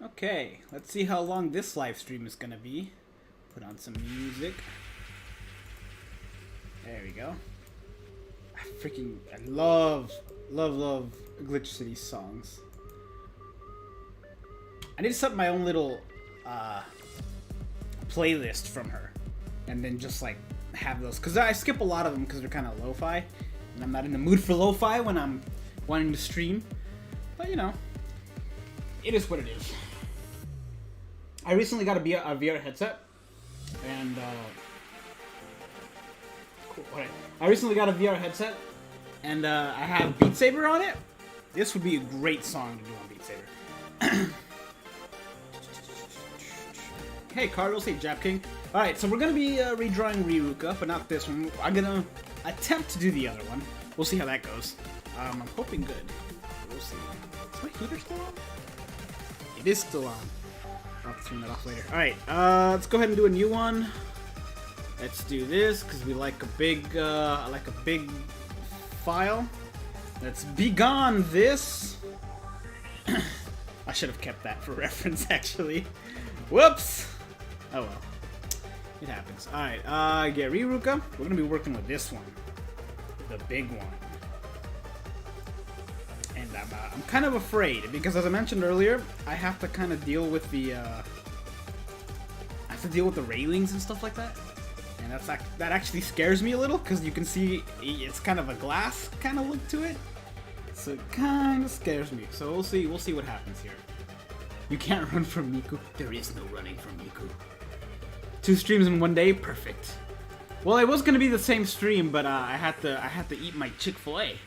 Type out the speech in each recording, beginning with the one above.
Okay, let's see how long this live stream is gonna be. Put on some music. There we go. I love Glitch City songs. I need to set my own little playlist from her, and then just like have those, because I skip a lot of them because they're kind of lo-fi, and I'm not in the mood for lo-fi when I'm wanting to stream. But you know, it is what it is. I recently got a VR headset, and cool. Right. I recently got a VR headset, and I have Beat Saber on it. This would be a great song to do on Beat Saber. Hey, Carlos. Hey, Jap King. All right, so we're gonna be redrawing Riruka, but not this one. I'm gonna attempt to do the other one. We'll see how that goes. I'm hoping good. We'll see. Is my heater still on? It is still on. I'll have to turn that off later. Alright, let's go ahead and do a new one. Let's do this, because we like a big, file. Let's be gone this. I should have kept that for reference, actually. Whoops! Oh well. It happens. Alright, get Riruka. We're going to be working with this one. The big one. And I'm kind of afraid, because as I mentioned earlier, I have to kind of deal with the, railings and stuff like that. And that actually scares me a little, because you can see it's kind of a glass kind of look to it. So it kind of scares me. So we'll see what happens here. You can't run from Miku. There is no running from Miku. 2 streams in one day, perfect. Well, it was gonna be the same stream, but I had to eat my Chick-fil-A.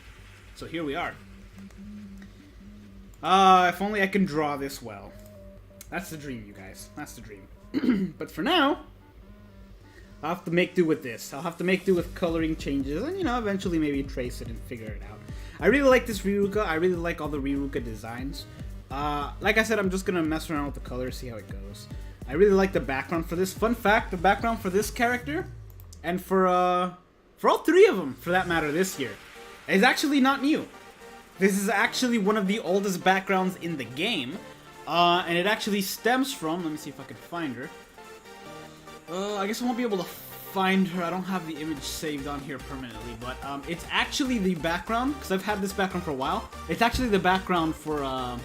So here we are. If only I can draw this well. That's the dream, you guys. That's the dream. But for now, I'll have to make do with this. I'll have to make do with coloring changes, and you know, eventually maybe trace it and figure it out. I really like this Riruka. I really like all the Riruka designs. Like I said, I'm just gonna mess around with the colors, see how it goes. I really like the background for this. Fun fact, the background for this character, and for all 3 of them, for that matter, this year, is actually not new. This is actually one of the oldest backgrounds in the game, and it actually stems from, let me see if I can find her. I guess I won't be able to find her. I don't have the image saved on here permanently, but it's actually the background, because I've had this background for a while. It's actually the background for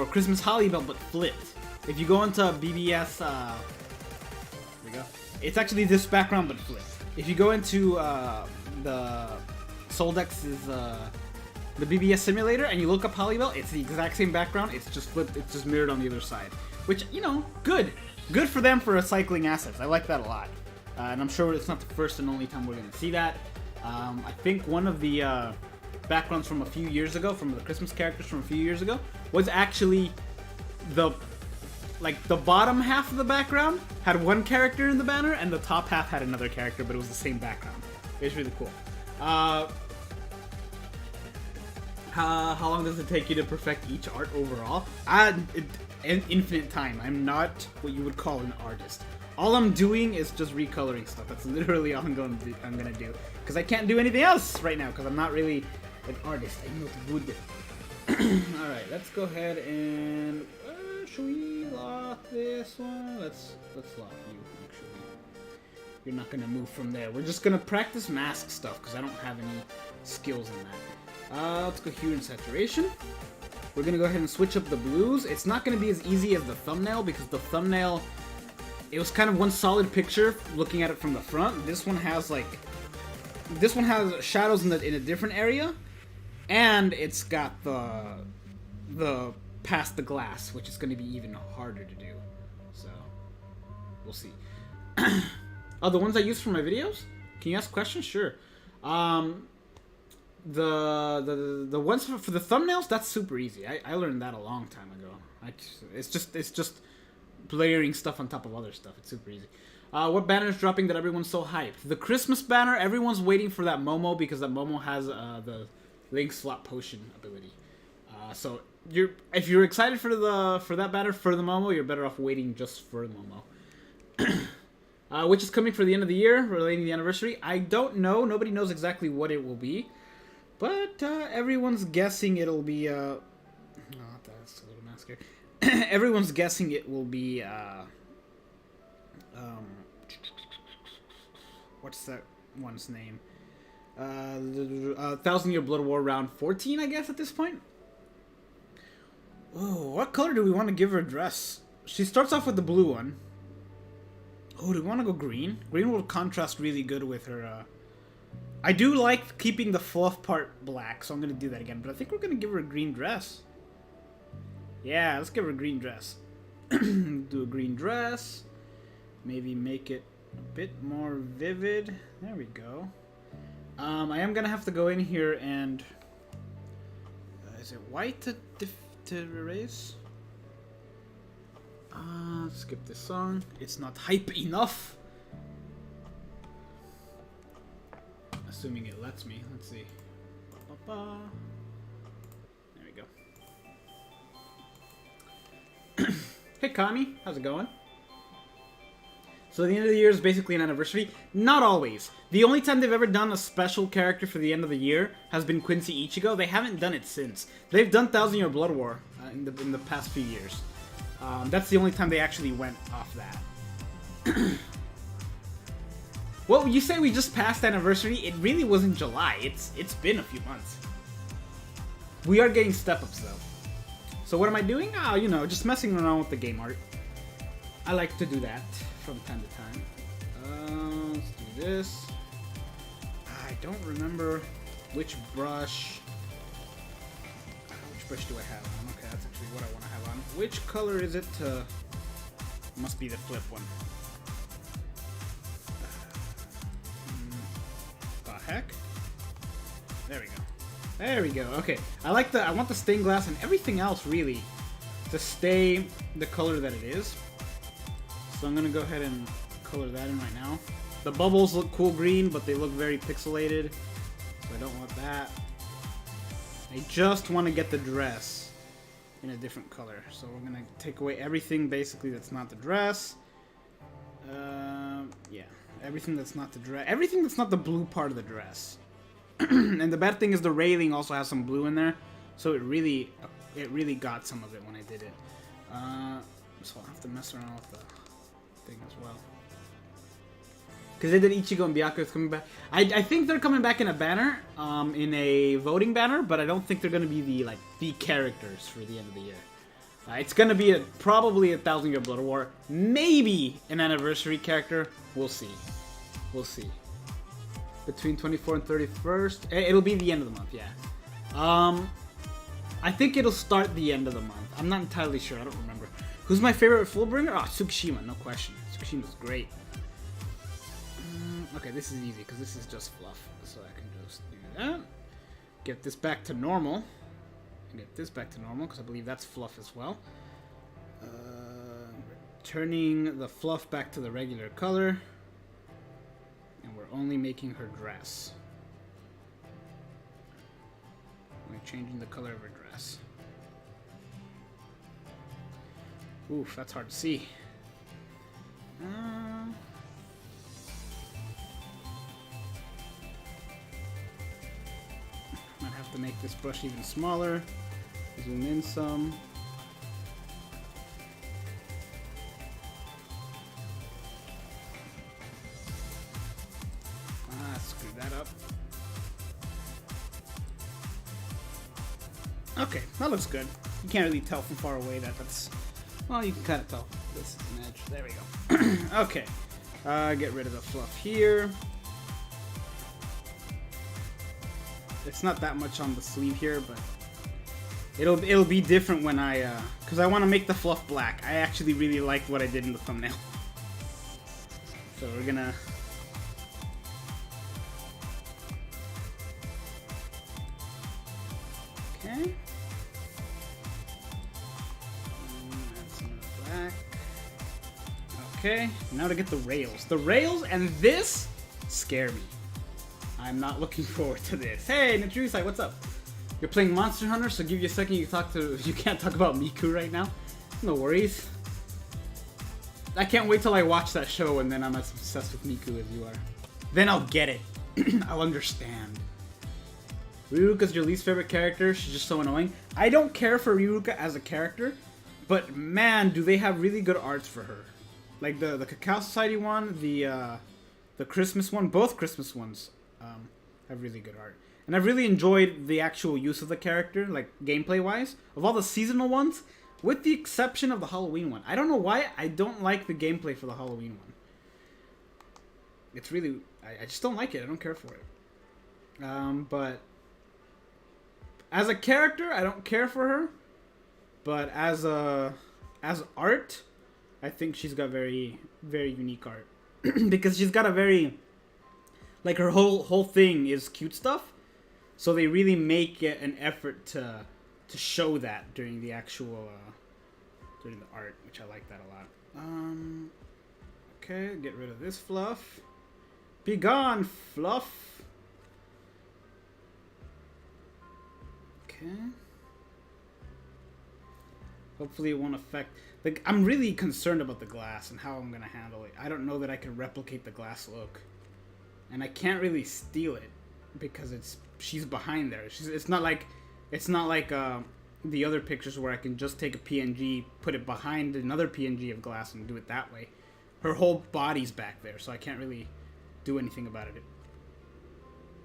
Christmas Holly Bell, but flipped. If you go into BBS, there we go. It's actually this background, but flipped. If you go into the Soldex's the BBS simulator and you look up Holly Bell, it's the exact same background. It's just flipped. It's just mirrored on the other side, which, you know, good for them for recycling assets. I like that a lot, and I'm sure it's not the first and only time we're gonna see that. I think one of the backgrounds from a few years ago, from the Christmas characters from a few years ago, was actually the bottom half of the background had one character in the banner, and the top half had another character, but it was the same background. It was really cool. How long does it take you to perfect each art overall? Infinite time. I'm not what you would call an artist. All I'm doing is just recoloring stuff. That's literally all I'm gonna do. Because I can't do anything else right now, because I'm not really an artist. I'm not good. Alright, let's go ahead and... should we lock this one? Let's lock you, actually. You're not gonna move from there. We're just gonna practice mask stuff, because I don't have any skills in that. Let's go hue and saturation. We're gonna go ahead and switch up the blues. It's not gonna be as easy as the thumbnail, because the thumbnail, it was kind of one solid picture looking at it from the front. This one has shadows in a different area, and it's got the past the glass, which is going to be even harder to do. So we'll see. Oh, the ones I use for my videos? Can you ask questions? Sure. The ones for the thumbnails, that's super easy. I learned that a long time ago. It's just layering stuff on top of other stuff. It's super easy. What banner is dropping that everyone's so hyped? The Christmas banner. Everyone's waiting for that Momo, because that Momo has the Link Slot Potion ability. So if you're excited for that banner for the Momo, you're better off waiting just for the Momo. Which is coming for the end of the year, relating to the anniversary. I don't know. Nobody knows exactly what it will be. But everyone's guessing it'll be... I'll have That's a little massacre. Everyone's guessing it will be, what's that one's name? 1000-Year Blood War round 14, I guess, at this point? Oh, what color do we want to give her dress? She starts off with the blue one. Oh, do we want to go green? Green will contrast really good with her, I do like keeping the fluff part black, so I'm going to do that again. But I think we're going to give her a green dress. Yeah, let's give her a green dress. Do a green dress. Maybe make it a bit more vivid. There we go. I am going to have to go in here and... is it white to erase? Skip this song. It's not hype enough. Assuming it lets me. Let's see. There we go. Hey Kami, how's it going? So the end of the year is basically an anniversary. Not always. The only time they've ever done a special character for the end of the year has been Quincy Ichigo. They haven't done it since. They've done 1000-Year Blood War in the past few years. That's the only time they actually went off that. Well, you say we just passed anniversary. It really was in July. It's been a few months. We are getting step-ups, though. So what am I doing? Oh, you know, just messing around with the game art. I like to do that from time to time. Let's do this. I don't remember which brush. Which brush do I have on? Okay, that's actually what I want to have on. Which color is it to... Must be the flip one. Heck? There we go. There we go. Okay. I want the stained glass and everything else really to stay the color that it is. So I'm gonna go ahead and color that in right now. The bubbles look cool green, but they look very pixelated. So I don't want that. I just want to get the dress in a different color. So we're gonna take away everything basically that's not the dress. Yeah. Everything that's not the dress. Everything that's not the blue part of the dress. And the bad thing is the railing also has some blue in there. So it really got some of it when I did it. So I'll have to mess around with the thing as well. Because they did Ichigo and Byakuya's coming back. I think they're coming back in a banner. In a voting banner. But I don't think they're going to be the characters for the end of the year. It's going to be probably a 1000-Year Blood War. Maybe an anniversary character. We'll see. We'll see. Between 24th and 31st. It'll be the end of the month, yeah. I think it'll start the end of the month. I'm not entirely sure. I don't remember. Who's my favorite Fullbringer? Oh, Tsukishima, no question. Tsukishima's great. Okay, this is easy because this is just fluff. So I can just do that. Get this back to normal. Get this back to normal because I believe that's fluff as well. Turning the fluff back to the regular color. And we're only making her dress. We're changing the color of her dress. Oof, that's hard to see. Might have to make this brush even smaller. Zoom in some. Screw that up. Okay, that looks good. You can't really tell from far away that's... Well, you can kind of tell. This is an edge. There we go. Okay. Get rid of the fluff here. It's not that much on the sleeve here, but it'll be different when I because I want to make the fluff black. I actually really liked what I did in the thumbnail, so we're gonna okay. That's another black. Okay, now to get the rails. The rails and this scare me. I'm not looking forward to this. Hey, Natrusai, what's up? You're playing Monster Hunter, so give you a second. You can't talk about Miku right now. No worries. I can't wait till I watch that show and then I'm as obsessed with Miku as you are. Then I'll get it. I'll understand. Riruka's your least favorite character. She's just so annoying. I don't care for Riruka as a character, but man, do they have really good arts for her. Like the Cacao Society one, the Christmas one, both Christmas ones have really good art. And I've really enjoyed the actual use of the character, like gameplay-wise, of all the seasonal ones, with the exception of the Halloween one. I don't know why I don't like the gameplay for the Halloween one. It's really... I just don't like it. I don't care for it. But... as a character, I don't care for her. But as art, I think she's got very, very unique art. Because she's got a very... like, her whole thing is cute stuff. So they really make it an effort to show that during the actual... during the art, which I like that a lot. Okay, get rid of this fluff. Be gone, fluff. Okay. Hopefully it won't affect... like, I'm really concerned about the glass and how I'm going to handle it. I don't know that I can replicate the glass look. And I can't really steal it because she's behind there. It's not like the other pictures where I can just take a PNG, put it behind another PNG of glass and do it that way. Her whole body's back there, so I can't really do anything about it.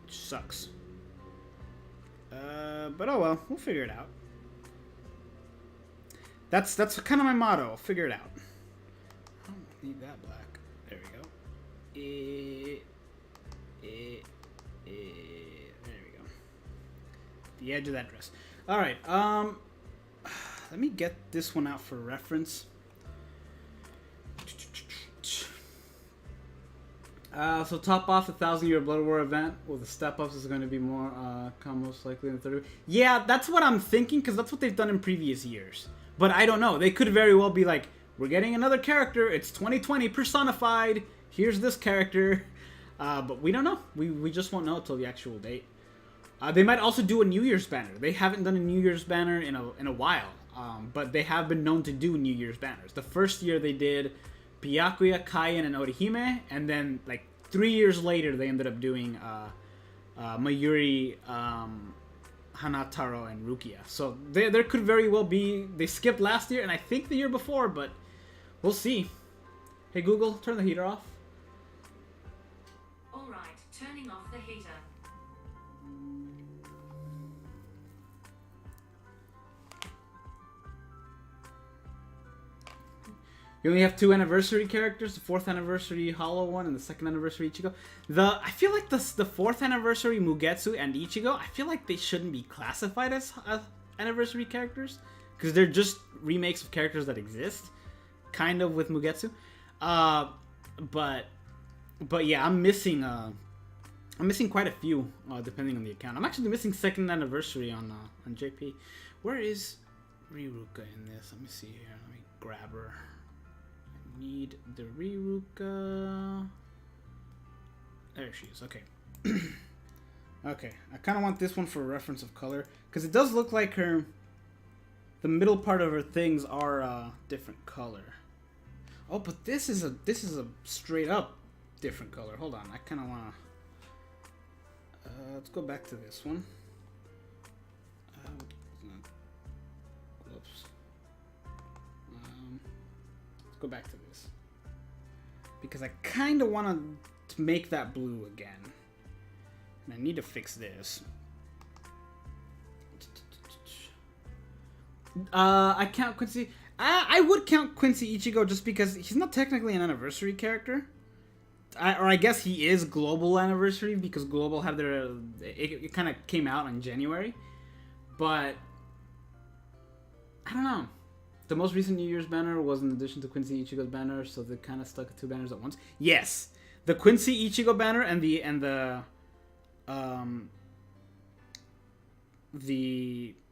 Which sucks. But oh well, we'll figure it out. That's kind of my motto. I'll figure it out. I don't need that black. There we go. There we go. The edge of that dress. All right. Let me get this one out for reference. So top off the 1,000-year Blood War event with the step-ups is going to be more most likely in the third. Yeah, that's what I'm thinking because that's what they've done in previous years. But I don't know. They could very well be like, we're getting another character. It's 2020 personified. Here's this character. But we don't know. We just won't know until the actual date. They might also do a New Year's banner. They haven't done a New Year's banner in a while. But they have been known to do New Year's banners. The first year they did Byakuya, Kaien, and Orihime. And then, like, 3 years later, they ended up doing Mayuri, Hanataro, and Rukia. So there could very well be... they skipped last year, and I think the year before, but we'll see. Hey, Google, turn the heater off. Alright, turning off the heater. You only have 2 anniversary characters, the 4th anniversary Hollow one and the 2nd anniversary Ichigo. I feel like the 4th anniversary Mugetsu and Ichigo, I feel like they shouldn't be classified as anniversary characters. Because they're just remakes of characters that exist. Kind of with Mugetsu. But yeah, I'm missing quite a few, depending on the account. I'm actually missing 2nd anniversary on JP. Where is Riruka in this? Let me see here. Let me grab her. Need the Riruka. There she is. Okay. Okay. I kind of want this one for reference of color because it does look like the middle part of her things are different color. Oh, but this is a straight up different color. Hold on. I kind of want to. Let's go back to this one. Whoops. Let's go back to this. Because I kind of want to make that blue again. And I need to fix this. I count Quincy. I would count Quincy Ichigo just because he's not technically an anniversary character. Or I guess he is Global Anniversary because Global had their... It kind of came out in January. But... I don't know. The most recent New Year's banner was in addition to Quincy Ichigo's banner, so they kind of stuck 2 banners at once. Yes! The Quincy Ichigo banner and the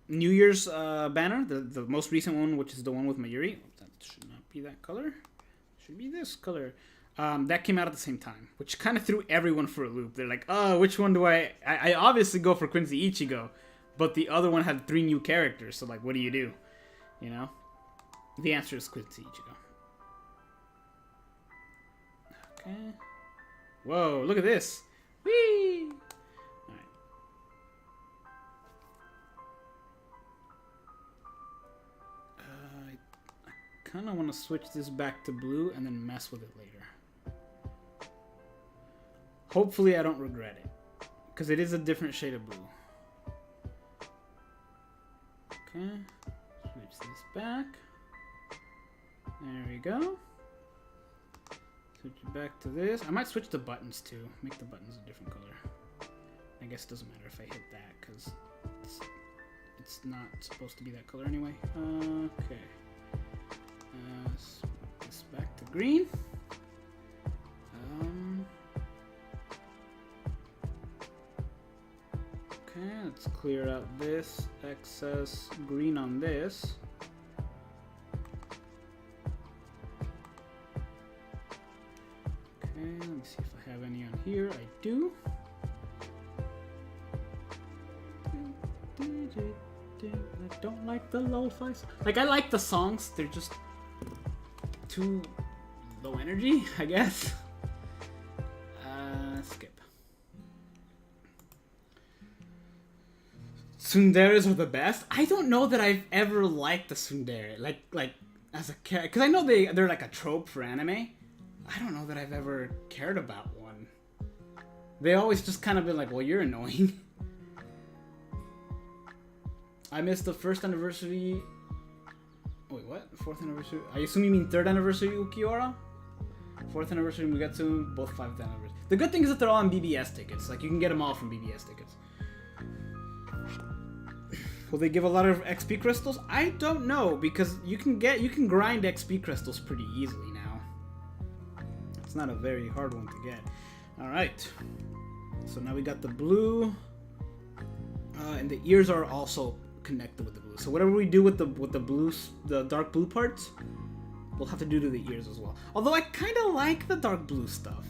New Year's banner, the most recent one, which is the one with Mayuri. That should not be that color. It should be this color. That came out at the same time, which kind of threw everyone for a loop. They're like, oh, which one do I obviously go for Quincy Ichigo, but the other one had 3 new characters, so like, what do? You know? The answer is Quincy Ichigo. Okay. Whoa, look at this. Whee! Alright. kind of want to switch this back to blue and then mess with it later. Hopefully I don't regret it, because it is a different shade of blue. Okay, switch this back. There we go. Switch it back to this. I might switch the buttons too. Make the buttons a different color. I guess it doesn't matter if I hit that, because it's not supposed to be that color anyway. Okay. Switch this back to green. Okay, let's clear out this excess green on this. Okay, let me see if I have any on here. I do. I don't like the lo-fi. Like, I like the songs, they're just too low energy, I guess. Skip. Tsunderes are the best. I don't know that I've ever liked the tsundere, like as a character, because I know they're like a trope for anime. I don't know that I've ever cared about one. They always just kind of been like, well, you're annoying. I missed the first anniversary. Wait, what? Fourth anniversary? I assume you mean third anniversary Ukiora? Fourth anniversary Mugetsu, both 5th anniversary. The good thing is that they're all on BBS tickets. Like, you can get them all from BBS tickets. Will they give a lot of XP crystals? I don't know, because you can grind XP crystals pretty easily now. It's not a very hard one to get. Alright. So now we got the blue. And the ears are also connected with the blue. So whatever we do with the blues, the dark blue parts, we'll have to do to the ears as well. Although I kind of like the dark blue stuff.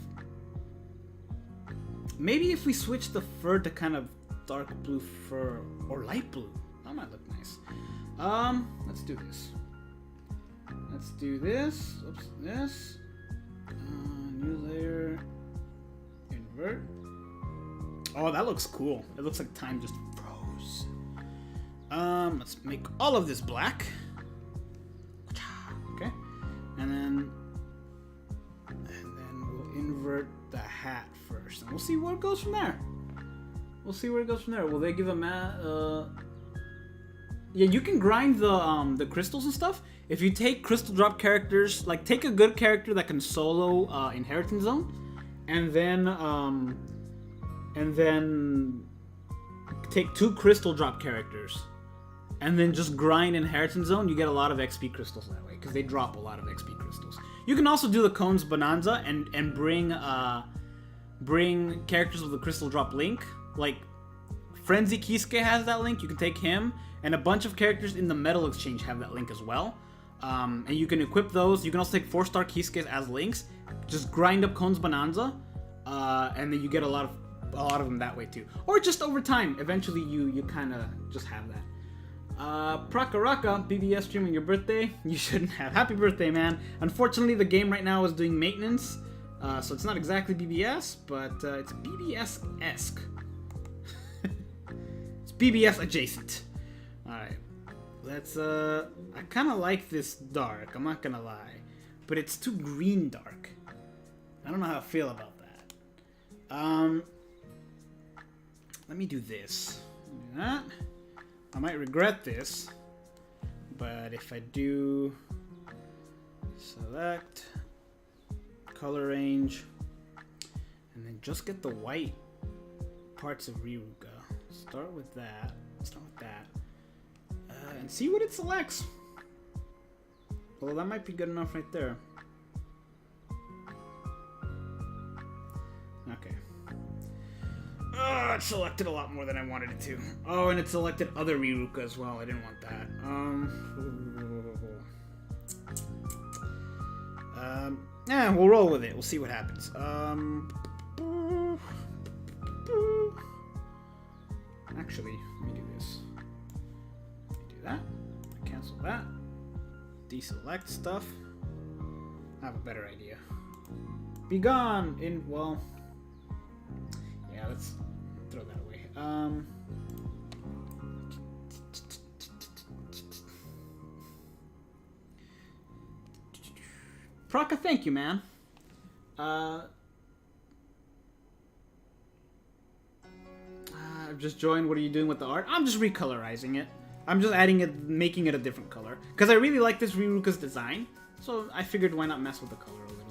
Maybe if we switch the fur to kind of dark blue fur or light blue, that might look nice. Let's do this. Let's do this. Oops, this. New layer. Invert. Oh, that looks cool. It looks like time just froze. Let's make all of this black. Okay. And then we'll invert the hat first. And we'll see where it goes from there. We'll see where it goes from there. Will they give a yeah, you can grind the crystals and stuff. If you take crystal drop characters, like take a good character that can solo Inheritance Zone, and then take 2 crystal drop characters, and then just grind Inheritance Zone, you get a lot of XP crystals that way, because they drop a lot of XP crystals. You can also do the Cones Bonanza and bring characters with the crystal drop link. Like, Frenzy Kisuke has that link, you can take him, and a bunch of characters in the Metal Exchange have that link as well. And you can equip those. You can also take 4-star Kisukes as links, just grind up Cones Bonanza, and then you get a lot of them that way too. Or just over time, eventually you kind of just have that. Prakaraka, BBS stream on your birthday. You shouldn't have. Happy birthday, man. Unfortunately, the game right now is doing maintenance, so it's not exactly BBS, but it's BBS-esque. It's BBS adjacent. Alright. Let's, I kind of like this dark, I'm not gonna lie. But it's too green dark. I don't know how I feel about that. Let me do this. Do that. I might regret this, but if I do select color range and then just get the white parts of Riruka. Start with that. And see what it selects. Well, that might be good enough right there. Okay. Oh, it selected a lot more than I wanted it to. Oh, and it selected other Riruka as well. I didn't want that. Yeah, we'll roll with it. We'll see what happens. Actually, let me do this. Let me do that. Cancel that. Deselect stuff. I have a better idea. Be gone in, well, yeah, let's throw that away. Praka, thank you, man. I've just joined. What are you doing with the art? I'm just recolorizing it. I'm just adding it, making it a different color. Because I really like this Riruka's design. So I figured why not mess with the color a little.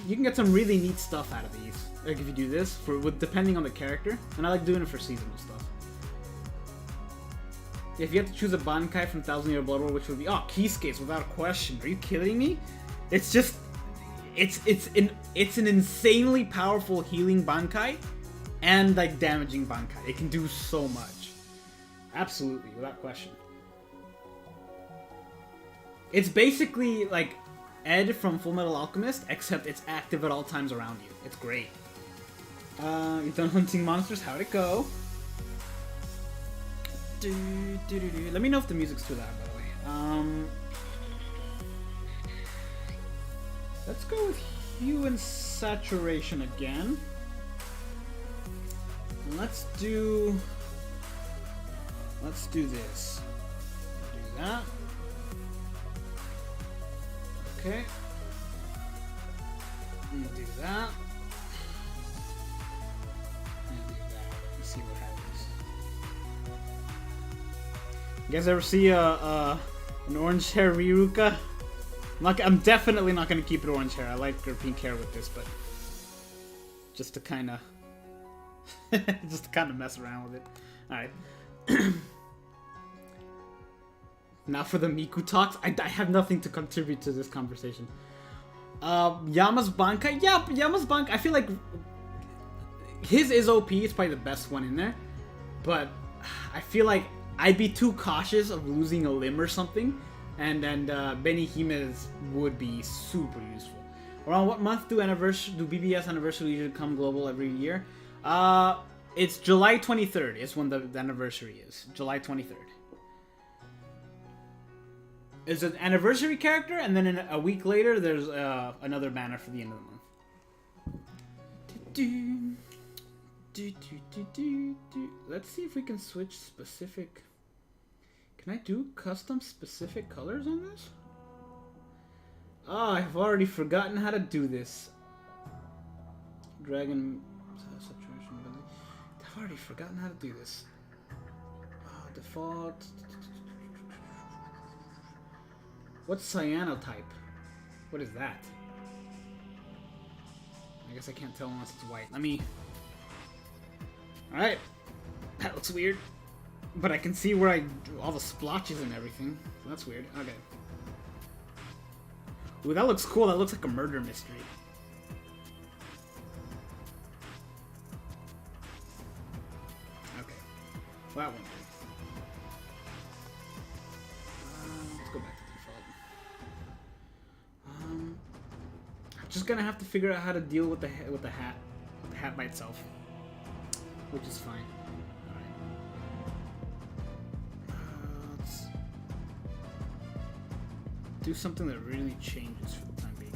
You can get some really neat stuff out of these. Like if you do this, depending on the character. And I like doing it for seasonal stuff. If you had to choose a Bankai from Thousand Year Blood War, which would be... Oh, Keyskates, without a question. Are you kidding me? It's just... It's an insanely powerful healing Bankai and like damaging Bankai. It can do so much. Absolutely, without question. It's basically like Ed from Full Metal Alchemist, except it's active at all times around you. It's great. You've done hunting monsters. How'd it go? Let me know if the music's too loud, by the way. Let's go with hue and saturation again. And let's do this. Do that. Okay. And do that. And do that. Let's see what happens. You guys ever see an orange hair Riruka? I'm definitely not going to keep it orange hair. I like her pink hair with this, but just to kind of mess around with it. All right. Now for the Miku talks. I have nothing to contribute to this conversation. Yama's Bankai. Yeah, Yama's Bankai. I feel like his is OP. It's probably the best one in there, but I feel like I'd be too cautious of losing a limb or something. And Benihime's would be super useful. Around what month do BBS anniversary usually come global every year? It's July 23rd is when the anniversary is. July 23rd. It's an anniversary character, and then a week later there's another banner for the end of the month. Let's see if we can switch specific... Can I do custom specific colors on this? Oh, I've already forgotten how to do this. Dragon saturation. I've already forgotten how to do this. Default. What's cyanotype? What is that? I guess I can't tell unless it's white. Let me... Alright. That looks weird. But I can see where all the splotches and everything. So that's weird. Okay. Ooh, that looks cool. That looks like a murder mystery. Okay. Well, that one. Let's go back to default. I'm just gonna have to figure out how to deal with the hat by itself, which is fine. Do something that really changes for the time being.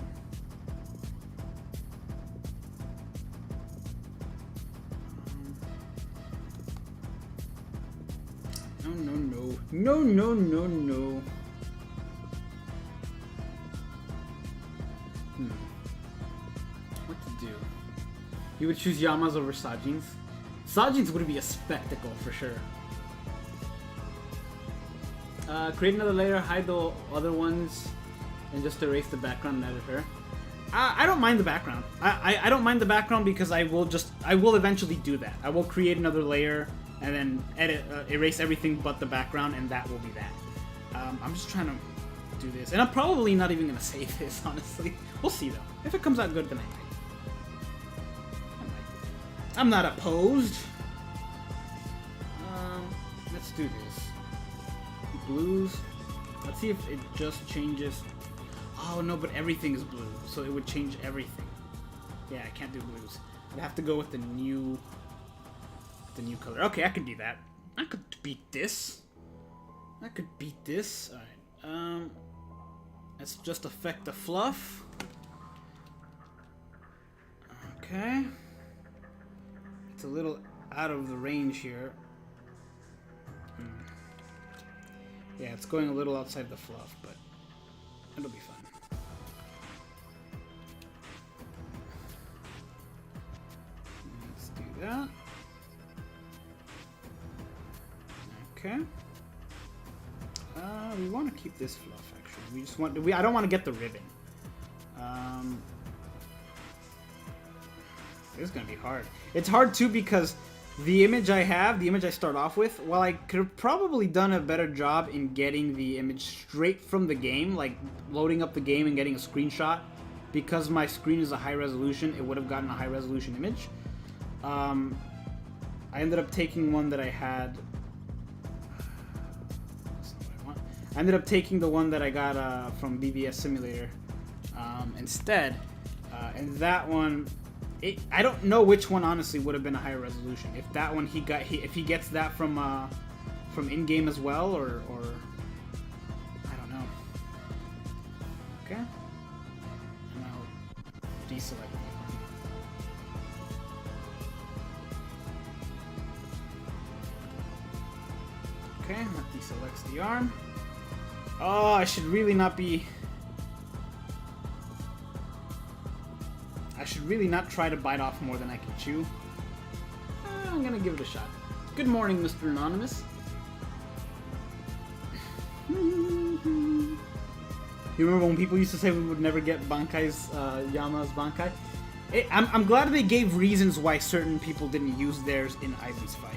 No. What to do? You would choose Yamas over Sajins? Sajins would be a spectacle for sure. Create another layer, hide the other ones, and just erase the background and edit her. I don't mind the background. I don't mind the background because I will eventually do that. I will create another layer and then erase everything but the background, and that will be that. I'm just trying to do this, and I'm probably not even gonna save this, honestly. We'll see though. If it comes out good, then I might. I'm not opposed. Let's do this. Blues. Let's see if it just changes. Oh no, but everything is blue, so it would change everything. Yeah, I can't do blues. I'd have to go with the new color. Okay, I can do that. I could beat this. Alright. Let's just affect the fluff. Okay. It's a little out of the range here. Yeah, it's going a little outside the fluff, but It'll be fun. Let's do that. Okay. We want to keep this fluff actually. We just want. I don't want to get the ribbon. This is gonna be hard. It's hard too because the image I have, the image I start off with, while I could have probably done a better job in getting the image straight from the game, like loading up the game and getting a screenshot, because my screen is a high resolution, it would have gotten a high resolution image. I ended up taking one that I had. That's not what I want. I ended up taking the one that I got from BBS Simulator instead, and that one. I don't know which one honestly would have been a higher resolution. If that one if he gets that from in-game as well, or I don't know. Okay. And I'll deselect the arm. Okay, that deselects the arm. Oh, I should really not be. I should really not try to bite off more than I can chew. I'm gonna give it a shot. Good morning, Mr. Anonymous. You remember when people used to say we would never get Bankai's, Yama's Bankai? I'm glad they gave reasons why certain people didn't use theirs in Ivy's fight.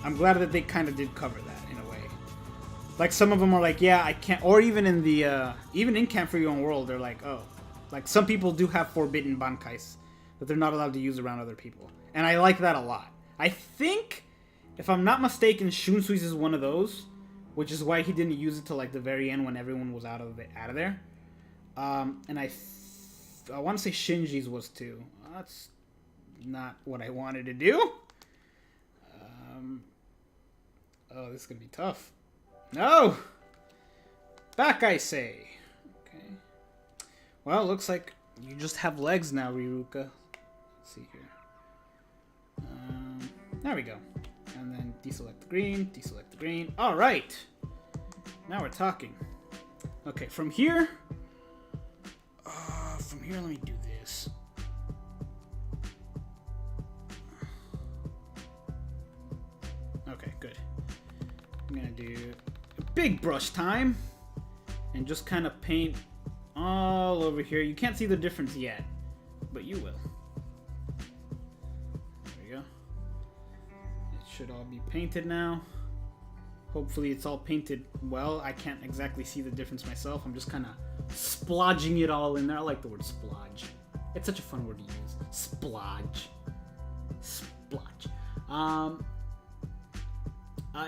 I'm glad that they kind of did cover that in a way. Like some of them are like, yeah, I can't, or even in the, even in Camp for Your Own World, they're like, oh. Like, some people do have forbidden bankais that they're not allowed to use around other people. And I like that a lot. I think, if I'm not mistaken, Shunsui's is one of those, which is why he didn't use it till, like, the very end when everyone was out of there. And I want to say Shinji's was too. That's not what I wanted to do. Oh, this is going to be tough. No! Back, I say. Well, it looks like you just have legs now, Riruka. Let's see here. There we go. And then deselect the green, deselect the green. All right. Now we're talking. Okay, from here, let me do this. Okay, good. I'm gonna do a big brush time and just kind of paint all over here. You can't see the difference yet, but you will. There we go. It should all be painted now. Hopefully it's all painted well. I can't exactly see the difference myself. I'm just kind of splodging it all in there. I like the word splodge. It's such a fun word to use. Splodge. Splodge.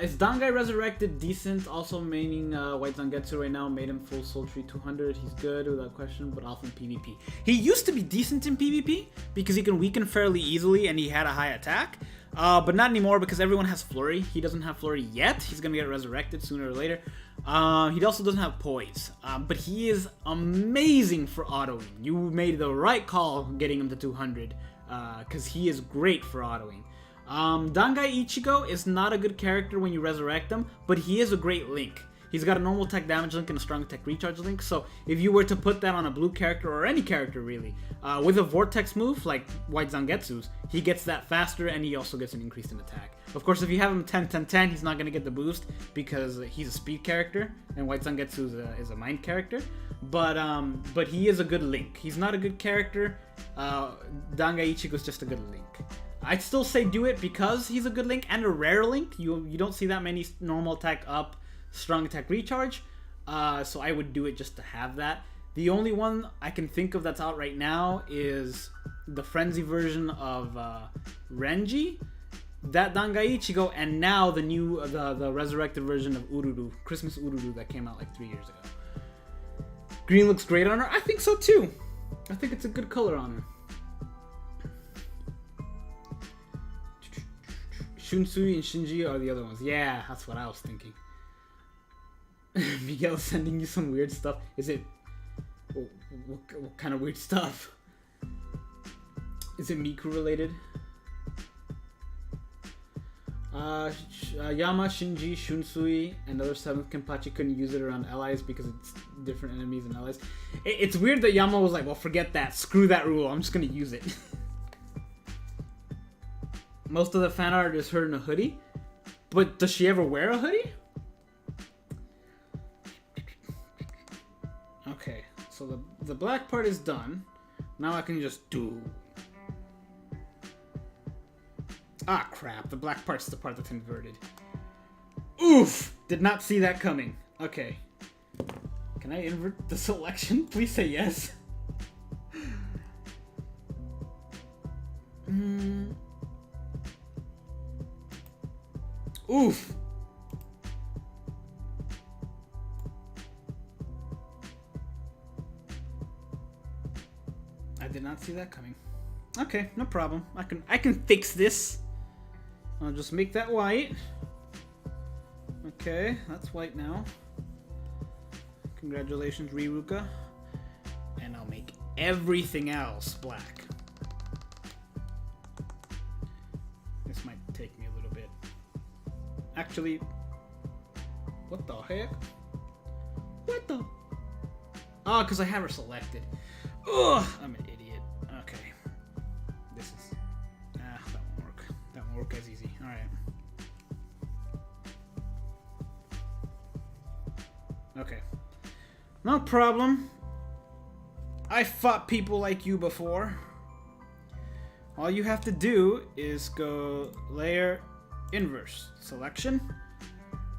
Is Dangai Resurrected decent? Also meaning White Zangetsu right now made him full Soul Tree 200. He's good without question, but off in PvP. He used to be decent in PvP because he can weaken fairly easily and he had a high attack. But not anymore because everyone has Flurry. He doesn't have Flurry yet. He's going to get resurrected sooner or later. He also doesn't have Poise. But he is amazing for autoing. You made the right call getting him to 200 because he is great for autoing. Dangai Ichigo is not a good character when you resurrect him, but he is a great link. He's got a normal attack damage link and a strong attack recharge link, so if you were to put that on a blue character, or any character really, with a vortex move like White Zangetsu's, he gets that faster and he also gets an increase in attack. Of course, if you have him 10-10-10, he's not going to get the boost because he's a speed character and White Zangetsu is a mind character, but he is a good link. He's not a good character. Dangai Ichigo is just a good link. I'd still say do it because he's a good link and a rare link. You don't see that many normal attack up, strong attack recharge. So I would do it just to have that. The only one I can think of that's out right now is the Frenzy version of Renji, that Dangai Ichigo, and now the new the resurrected version of Ururu, Christmas Ururu that came out like 3 years ago. Green looks great on her. I think so too. I think it's a good color on her. Shunsui and Shinji are the other ones. Yeah, that's what I was thinking. Miguel's sending you some weird stuff. Is it... What kind of weird stuff? Is it Miku related? Yama, Shinji, Shunsui, and other 7th Kenpachi couldn't use it around allies because it's different enemies and allies. It's weird that Yama was like, well, forget that. Screw that rule. I'm just going to use it. Most of the fan art is her in a hoodie. But does she ever wear a hoodie? Okay, so the black part is done. Now I can just do... Ah, crap. The black part's the part that's inverted. Oof! Did not see that coming. Okay. Can I invert the selection? Please say yes. Oof! I did not see that coming. Okay, no problem. I can fix this. I'll just make that white. Okay, that's white now. Congratulations, Riruka. And I'll make everything else black. This might take me a little bit. Actually, what the heck? What the? Oh, because I have her selected. Ugh, I'm an idiot. Okay. This is... that won't work. That won't work as easy. Alright. Okay. No problem. I fought people like you before. All you have to do is go layer inverse selection,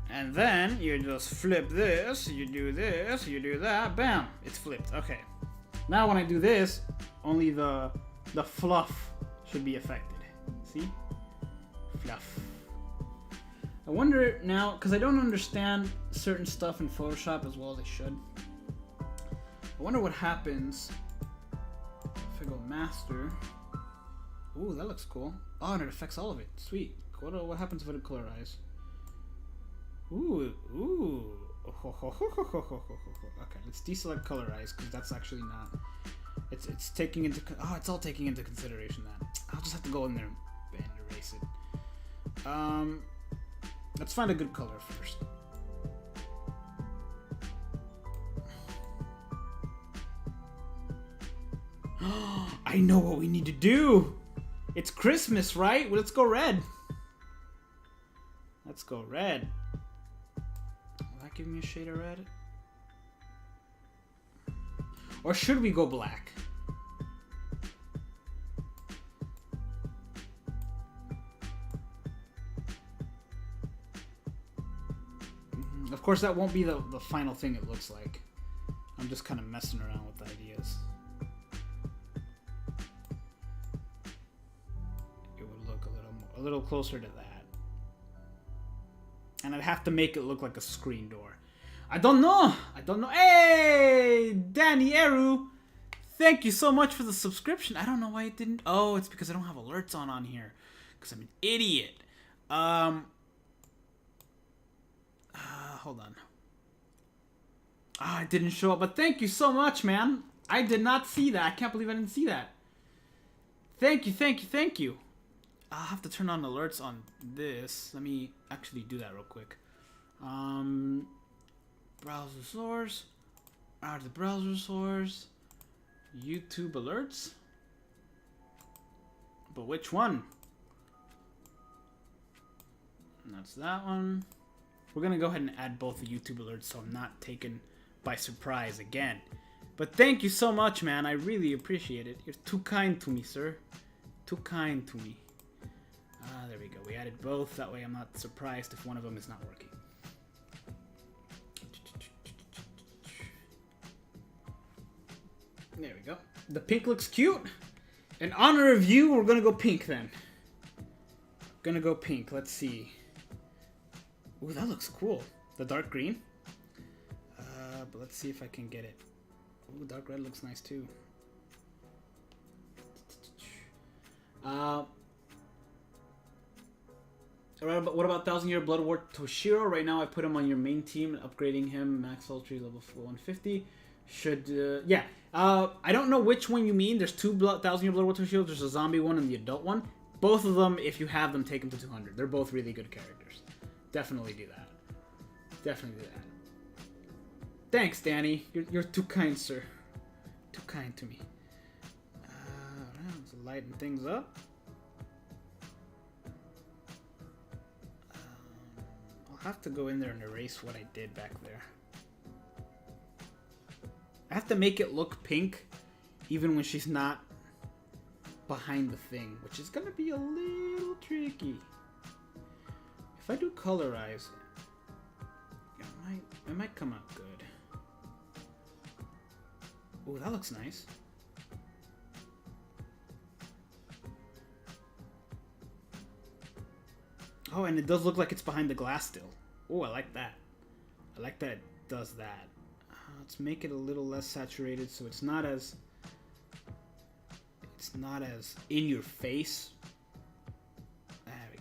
and then you just flip this, you do this, you do that, bam, it's flipped. Okay. Now when I do this, only the fluff should be affected. See? Fluff. I wonder now, because I don't understand certain stuff in Photoshop as well as I should. I wonder what happens if I go master. Ooh, that looks cool. Oh, and it affects all of it. Sweet. What happens if I colorize? Ooh, ooh. Okay, let's deselect colorize because that's actually not. It's taking into. Oh, it's all taking into consideration that. I'll just have to go in there and erase it. Let's find a good color first. I know what we need to do. It's Christmas, right? Well, let's go red. Let's go red. Will that give me a shade of red? Or should we go black? Of course, that won't be the final thing it looks like. I'm just kind of messing around with ideas. It would look a little closer to that. And I'd have to make it look like a screen door. I don't know. Hey, Danny Eru. Thank you so much for the subscription. I don't know why it didn't. Oh, it's because I don't have alerts on here. Because I'm an idiot. Hold on. Ah, it didn't show up. But thank you so much, man. I did not see that. I can't believe I didn't see that. Thank you. I'll have to turn on alerts on this. Let me actually do that real quick. Browser source. Out of the browser source. YouTube alerts. But which one? And that's that one. We're going to go ahead and add both the YouTube alerts so I'm not taken by surprise again. But thank you so much, man. I really appreciate it. You're too kind to me, sir. Too kind to me. There we go. We added both. That way I'm not surprised if one of them is not working. There we go. The pink looks cute. In honor of you, we're going to go pink then. Gonna go pink. Let's see. Ooh, that looks cool. The dark green. But let's see if I can get it. Ooh, dark red looks nice too. What about 1000-Year Blood War Toshiro? Right now I put him on your main team, upgrading him max ultra level 150. Should I don't know which one you mean. There's two 1000-Year Blood War Toshiro. There's a zombie one and the adult one. both of them, if you have them, take them to 200. They're both really good characters. Definitely do that. Definitely do that. Thanks, Danny. You're too kind, sir. Too kind to me. Let's lighten things up. I'll have to go in there and erase what I did back there. I have to make it look pink, even when she's not behind the thing, which is gonna be a little tricky. If I do colorize, it might come out good. Oh, that looks nice. Oh, and it does look like it's behind the glass still. Oh, I like that. I like that it does that. Let's make it a little less saturated so it's not as in your face. There we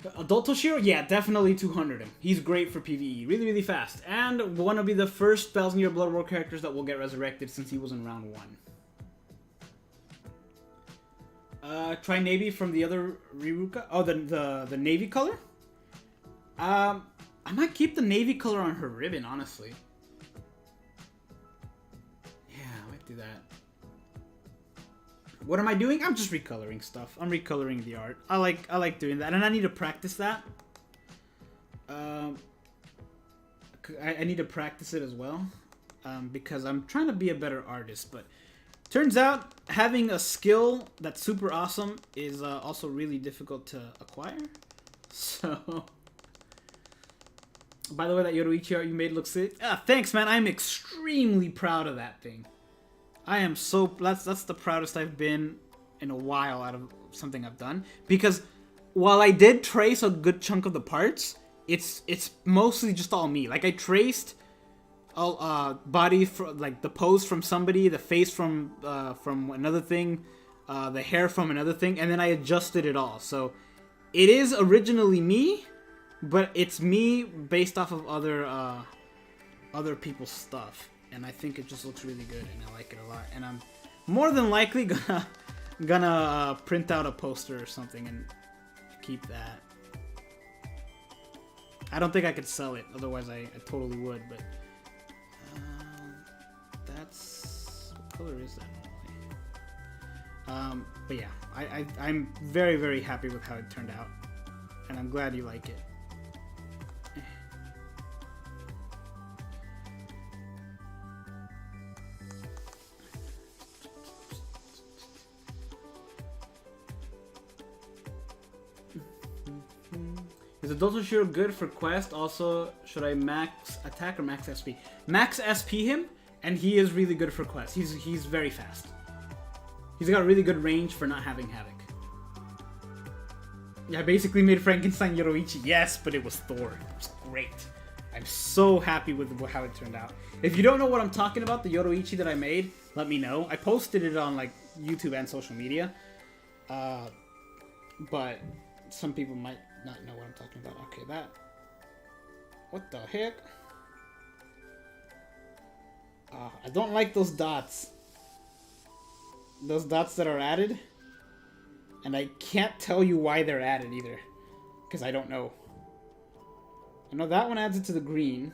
go. Adult Toshiro? Yeah, definitely 200 him. He's great for PvE. Really, really fast. And one will be the first 1000-year Blood War characters that will get resurrected since he was in round 1. Try navy from the other Riruka. Oh, the navy color? I might keep the navy color on her ribbon, honestly. Yeah, I might do that. What am I doing? I'm just recoloring stuff. I'm recoloring the art. I like doing that, and I need to practice that. I need to practice it as well, because I'm trying to be a better artist. But turns out having a skill that's super awesome is also really difficult to acquire. So, by the way, that Yoruichi art you made looks sick. Thanks, man. I'm extremely proud of that thing. I am so... That's the proudest I've been in a while out of something I've done. Because while I did trace a good chunk of the parts, it's mostly just all me. Like, I traced body, like the pose from somebody, the face from another thing, the hair from another thing, and then I adjusted it all. So it is originally me, but it's me based off of other people's stuff. And I think it just looks really good, and I like it a lot. And I'm more than likely gonna print out a poster or something and keep that. I don't think I could sell it, otherwise I totally would. But that's... what color is that normally? But yeah, I'm very, very happy with how it turned out, and I'm glad you like it. Is Adult Toshiro good for quest? Also, should I max attack or max SP? Max SP him, and he is really good for quest. He's very fast. He's got really good range for not having Havoc. Yeah, I basically made Frankenstein Yoruichi. Yes, but it was Thor. It was great. I'm so happy with how it turned out. If you don't know what I'm talking about, the Yoruichi that I made, let me know. I posted it on like YouTube and social media. But some people might not know what I'm talking about. Okay, that... what the heck? I don't like those dots. Those dots that are added. And I can't tell you why they're added either. Because I don't know. I know that one adds it to the green.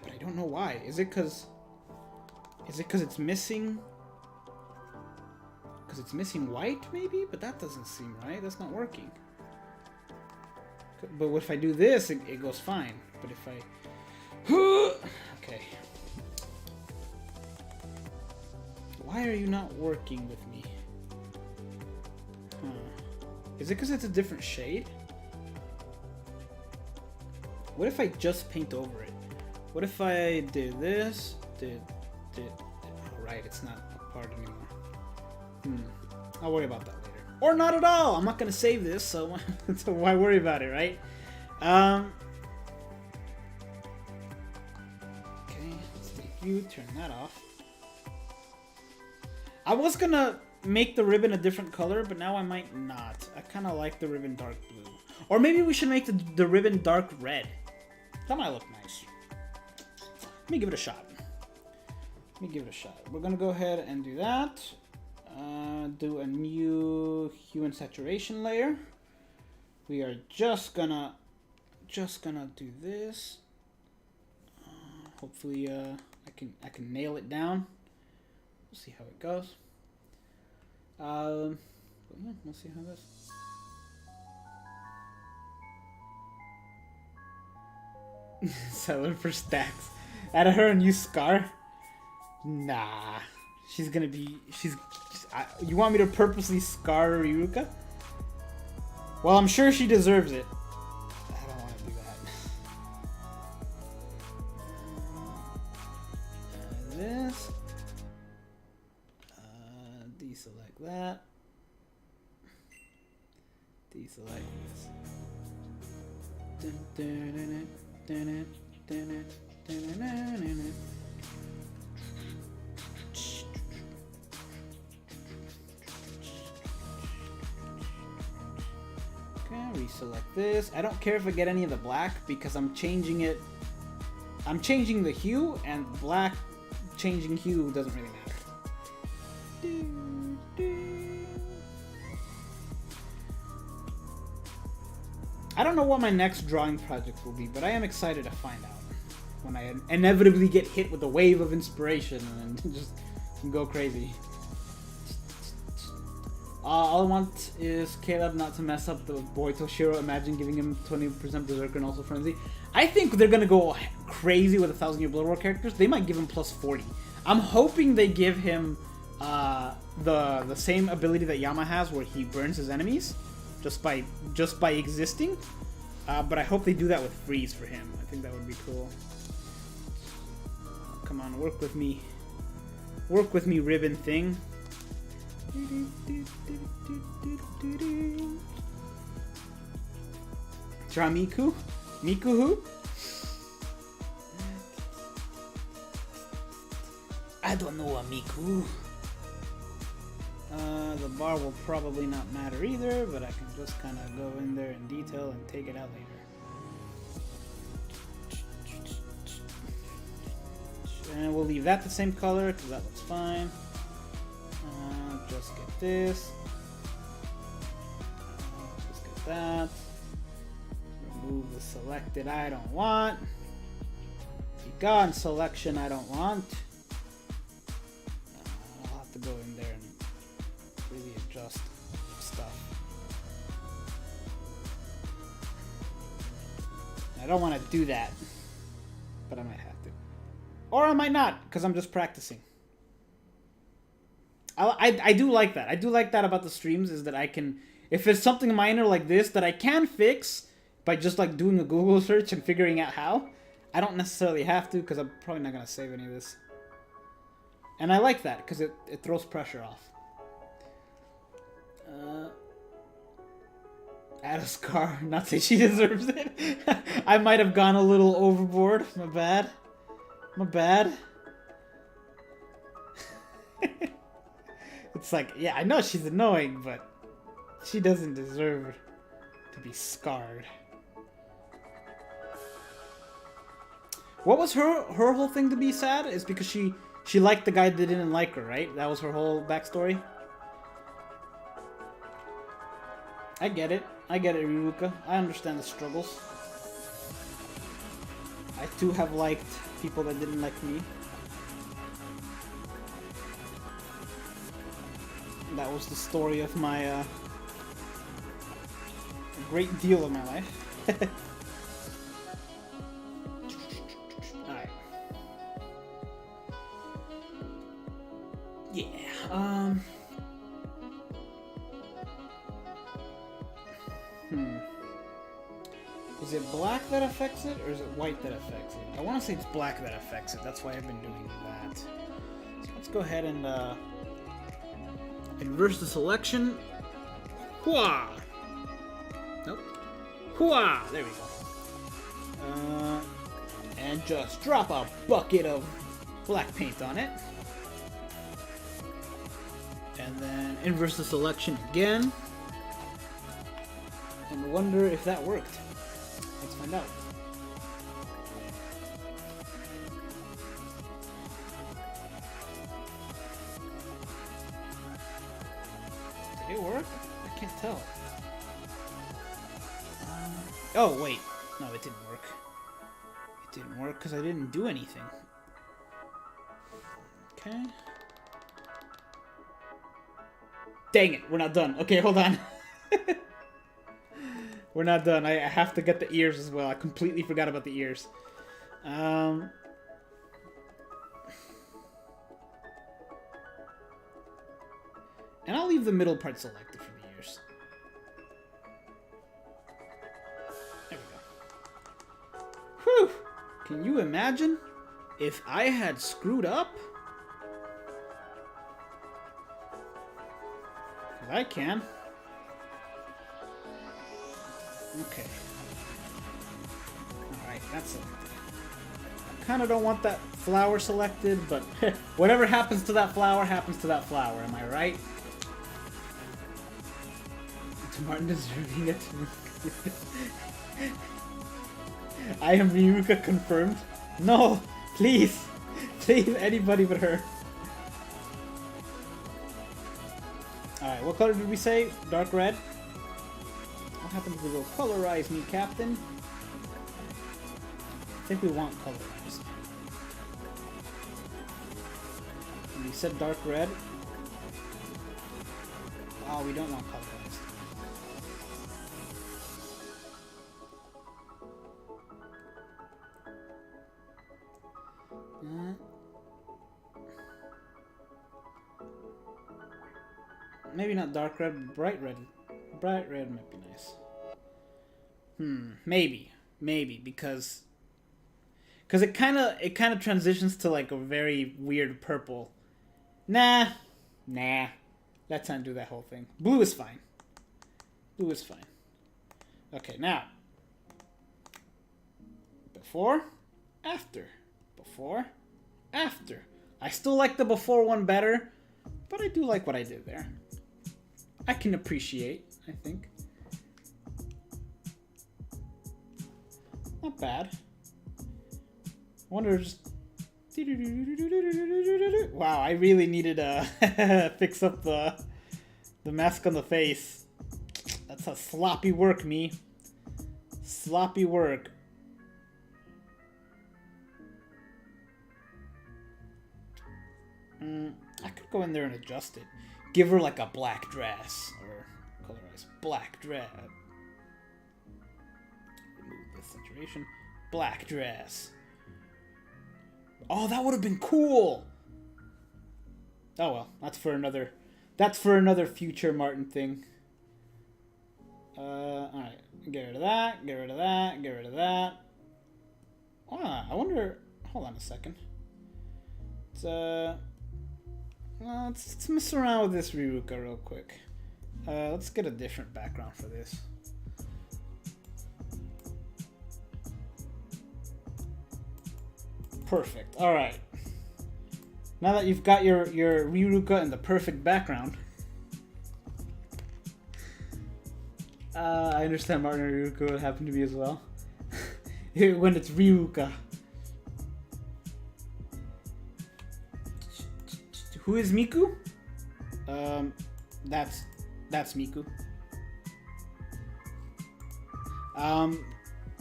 But I don't know why. Is it because it's missing... because it's missing white, maybe? But that doesn't seem right. That's not working. But if I do this, it goes fine. But if I... okay. Why are you not working with me? Is it because it's a different shade? What if I just paint over it? What if I did this? Oh, right, it's not a part anymore. I'll worry about that later. Or not at all! I'm not gonna save this, so why worry about it, right? Okay, let's take you, turn that off. I was gonna make the ribbon a different color, but now I might not. I kinda like the ribbon dark blue. Or maybe we should make the ribbon dark red. That might look nice. Let me give it a shot. Let me give it a shot. We're gonna go ahead and do that. Do a new hue and saturation layer. We are just gonna do this. Hopefully, I can nail it down. We'll see how it goes. But yeah, we'll see how this. Selling for stacks. Added her a new scar. Nah, she's gonna be. You want me to purposely scar Riruka? Well, I'm sure she deserves it. I don't want to do that. This. Deselect that. Deselect this. Okay, reselect this. I don't care if I get any of the black because I'm changing it. I'm changing the hue, and black changing hue doesn't really matter. I don't know what my next drawing project will be, but I am excited to find out when I inevitably get hit with a wave of inspiration and then just go crazy. All I want is Caleb not to mess up the boy Toshiro. Imagine giving him 20% Berserker and also Frenzy. I think they're gonna go crazy with 1,000 Year Blood War characters. They might give him plus 40. I'm hoping they give him the same ability that Yama has, where he burns his enemies just by existing. But I hope they do that with freeze for him. I think that would be cool. Come on, work with me. Work with me, ribbon thing. Draw Miku? Miku who? I don't know a Miku. The bar will probably not matter either, but I can just kind of go in there in detail and take it out later. And we'll leave that the same color because that looks fine. Just get this. Just get that. Remove the selected I don't want. Be gone selection I don't want. I'll have to go in there and really adjust stuff. I don't want to do that, but I might have to. Or I might not, because I'm just practicing. I do like that. I do like that about the streams, is that I can, if it's something minor like this that I can fix by just like doing a Google search and figuring out how, I don't necessarily have to, because I'm probably not going to save any of this. And I like that, because it throws pressure off. Add a scar, not say she deserves it. I might have gone a little overboard. My bad. My bad. It's like, yeah, I know she's annoying, but she doesn't deserve to be scarred. What was her whole thing to be sad? Is because she liked the guy that didn't like her, right? That was her whole backstory. I get it. I get it, Riruka. I understand the struggles. I too have liked people that didn't like me. That was the story of my a great deal of my life. Alright. Yeah. Is it black that affects it, or is it white that affects it? I want to say it's black that affects it. That's why I've been doing that. So let's go ahead and inverse the selection. Hwah! Nope. Hwah! There we go. And just drop a bucket of black paint on it. And then inverse the selection again. And wonder if that worked. Let's find out. it work? I can't tell. Oh, wait. No, it didn't work. It didn't work because I didn't do anything. Okay. Dang it, we're not done. Okay, hold on. We're not done. I have to get the ears as well. I completely forgot about the ears. And I'll leave the middle part selected for the ears. There we go. Whew! Can you imagine if I had screwed up? Because I can. Okay. Alright, that's it. I kind of don't want that flower selected, but whatever happens to that flower, happens to that flower. Am I right? Martin deserving it. I am Riruka confirmed. No! Please! Please, anybody but her. Alright, what color did we say? Dark red? What happened to the little colorize me, Captain? I think we want colorized. And we said dark red. Oh, we don't want colorized. Maybe not dark red, bright red. Bright red might be nice. Maybe because it kind of transitions to like a very weird purple. Nah. Let's not do that whole thing. Blue is fine. Blue is fine. Okay, now. Before, after. Before, after. I still like the before one better, but I do like what I did there. I can appreciate, I think. Not bad. I wonder just... Wow, I really needed to fix up the mask on the face. That's a sloppy work, me. Sloppy work. I could go in there and adjust it. Give her like a black dress. Or colorize black dress. Remove the saturation. Black dress. Oh, that would have been cool! Oh well, that's for another future Martin thing. Alright. Get rid of that, get rid of that, get rid of that. Ah, I wonder... Hold on a second. Let's mess around with this Riruka real quick. Let's get a different background for this. Perfect. Alright. Now that you've got your Riruka in the perfect background. I understand Martin and Riruka would happen to be as well. When it's Riruka. Who is Miku? That's Miku.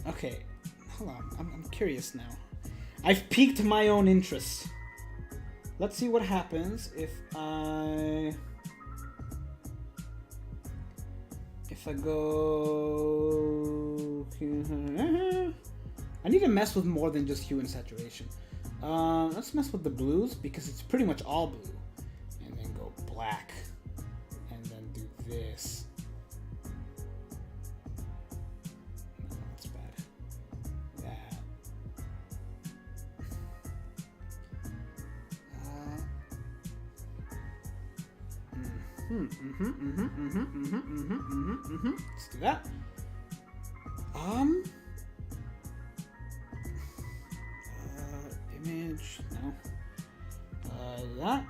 Okay. Hold on. I'm curious now. I've piqued my own interest. Let's see what happens if I go... I need to mess with more than just hue and saturation. Let's mess with the blues because it's pretty much all blue. And then go black. And then do this. No, that's bad. That. Let's do that. Image, no. That.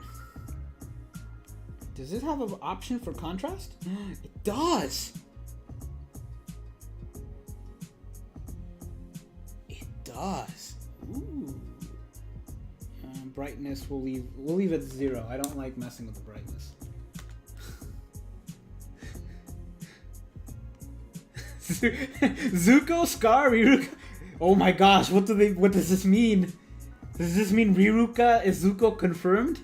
Does it have an option for contrast? It does. It does. Ooh. Brightness we'll leave at 0. I don't like messing with the brightness. Zuko, Scar, Riruka. Oh my gosh, what does this mean? Does this mean Riruka is Zuko confirmed?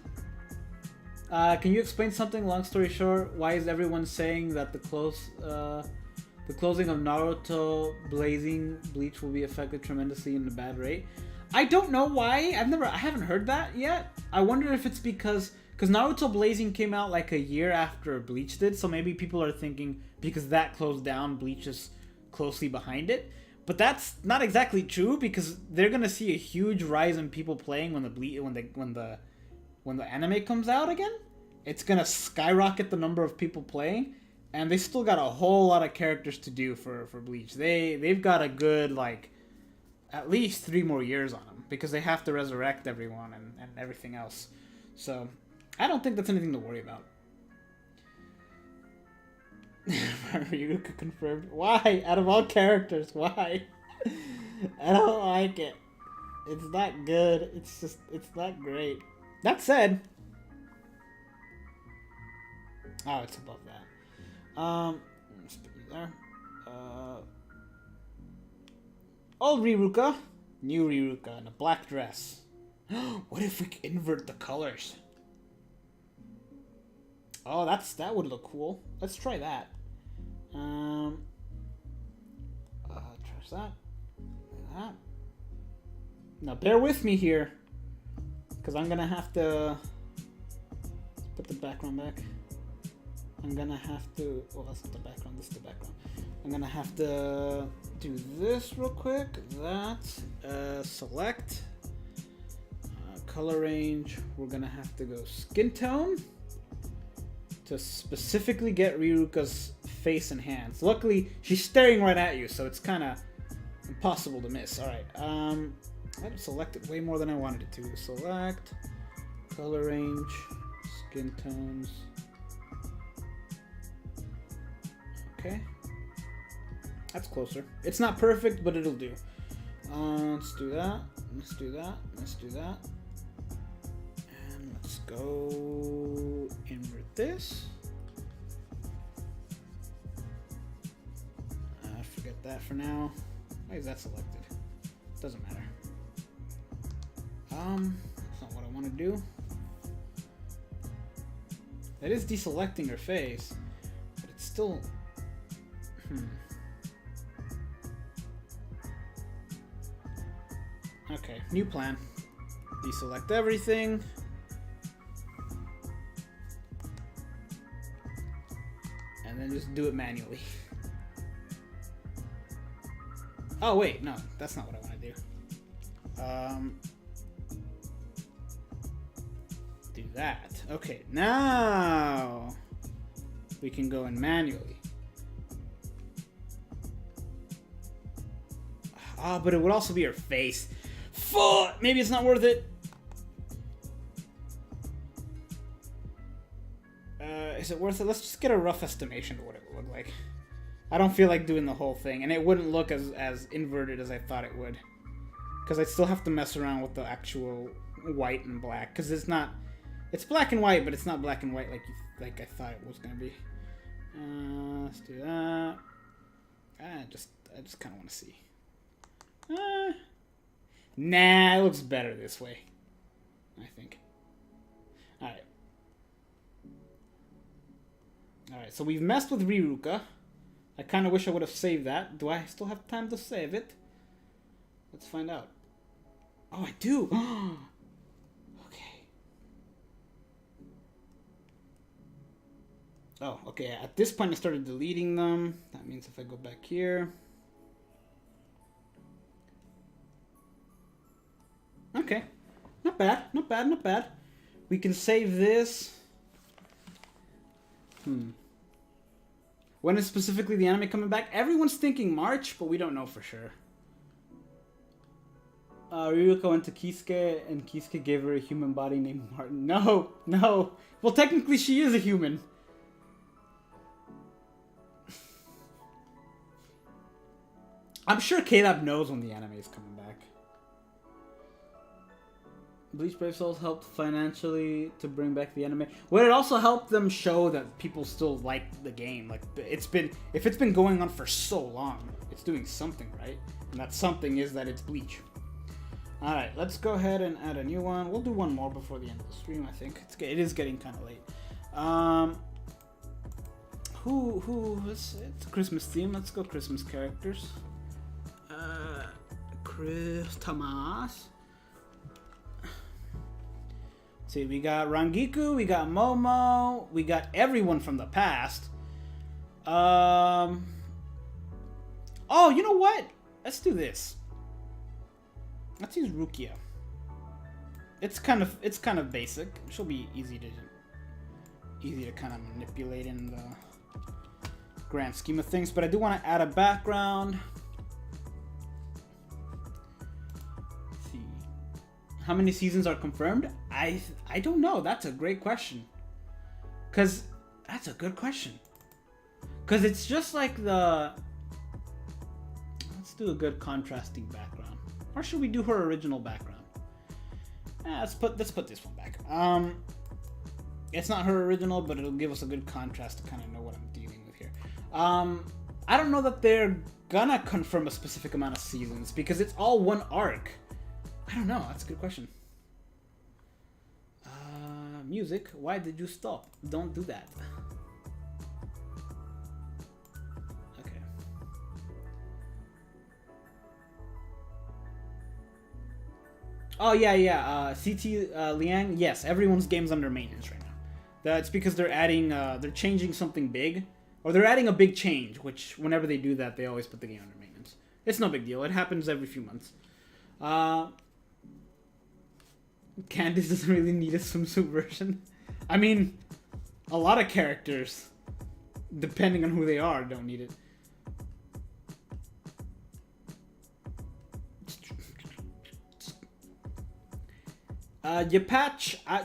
Can you explain something? Long story short, why is everyone saying that the closing of Naruto Blazing Bleach will be affected tremendously in a bad rate? I don't know why. I haven't heard that yet. I wonder if it's because Naruto Blazing came out like a year after Bleach did, so maybe people are thinking because that closed down, Bleach is closely behind it. But that's not exactly true because they're gonna see a huge rise in people playing when the anime comes out again. It's gonna skyrocket the number of people playing, and they still got a whole lot of characters to do for Bleach. They've got a good like at least 3 more years on them because they have to resurrect everyone and everything else. So I don't think that's anything to worry about. Riruka confirmed. Why? Out of all characters, why? I don't like it. It's not good. It's not great. That said, oh, it's above that. Let's put it there. Old Riruka, new Riruka in a black dress. What if we invert the colors? Oh, that would look cool. Let's try that. Trash that. That. Now bear with me here, because I'm gonna have to put the background back. I'm gonna have to. Well, that's not the background. This is the background. I'm gonna have to do this real quick. That. Select. Color range. We're gonna have to go skin tone to specifically get Riruka's face and hands. Luckily, she's staring right at you, so it's kind of impossible to miss. All right. I selected way more than I wanted it to. Select. Color range. Skin tones. Okay. That's closer. It's not perfect, but it'll do. Let's do that. Let's do that. Let's do that. And let's go invert this. Forget that for now. Why is that selected? Doesn't matter. That's not what I want to do. That is deselecting her face, but it's still. Okay, new plan. Deselect everything. And then just do it manually. Oh wait, no, that's not what I want to do. Do that. Okay, now we can go in manually. Ah, but it would also be her face. Fuck! Maybe it's not worth it. Is it worth it? Let's just get a rough estimation of what it would look like. I don't feel like doing the whole thing, and it wouldn't look as inverted as I thought it would. Because I'd still have to mess around with the actual white and black. Because it's not... It's black and white, but it's not black and white like I thought it was going to be. Let's do that. I just kind of want to see. Nah, it looks better this way. I think. Alright. Alright, so we've messed with Riruka. I kind of wish I would have saved that. Do I still have time to save it? Let's find out. Oh, I do! Okay. Oh, okay. At this point, I started deleting them. That means if I go back here... Okay. Not bad. Not bad. Not bad. We can save this. When is specifically the anime coming back? Everyone's thinking March, but we don't know for sure. Riruka went to Kisuke, and Kisuke gave her a human body named Martin. No, no. Well, technically she is a human. I'm sure Caleb knows when the anime is coming back. Bleach Brave Souls helped financially to bring back the anime. Well, it also helped them show that people still like the game. Like, if it's been going on for so long, it's doing something, right? And that something is that it's Bleach. Alright, let's go ahead and add a new one. We'll do one more before the end of the stream, I think. It is getting kind of late. It's a Christmas theme. Let's go Christmas characters. Thomas. See, we got Rangiku, we got Momo, we got everyone from the past. Oh, you know what? Let's do this. Let's use Rukia. It's kind of basic. She'll be easy to kind of manipulate in the grand scheme of things, but I do want to add a background. Let's see. How many seasons are confirmed? I don't know. That's a great question. That's a good question. Cause it's just like the. Let's do a good contrasting background. Or should we do her original background? Let's put this one back. It's not her original, but it'll give us a good contrast to kind of know what I'm dealing with here. I don't know that they're gonna confirm a specific amount of seasons because it's all one arc. I don't know. That's a good question. Music. Why did you stop? Don't do that. Okay. Oh yeah. CT Liang. Yes, everyone's game's under maintenance right now. That's because they're adding. They're changing something big, or they're adding a big change. Which whenever they do that, they always put the game under maintenance. It's no big deal. It happens every few months. Candice doesn't really need a swimsuit version. I mean, a lot of characters, depending on who they are, don't need it. Yapatch, Eye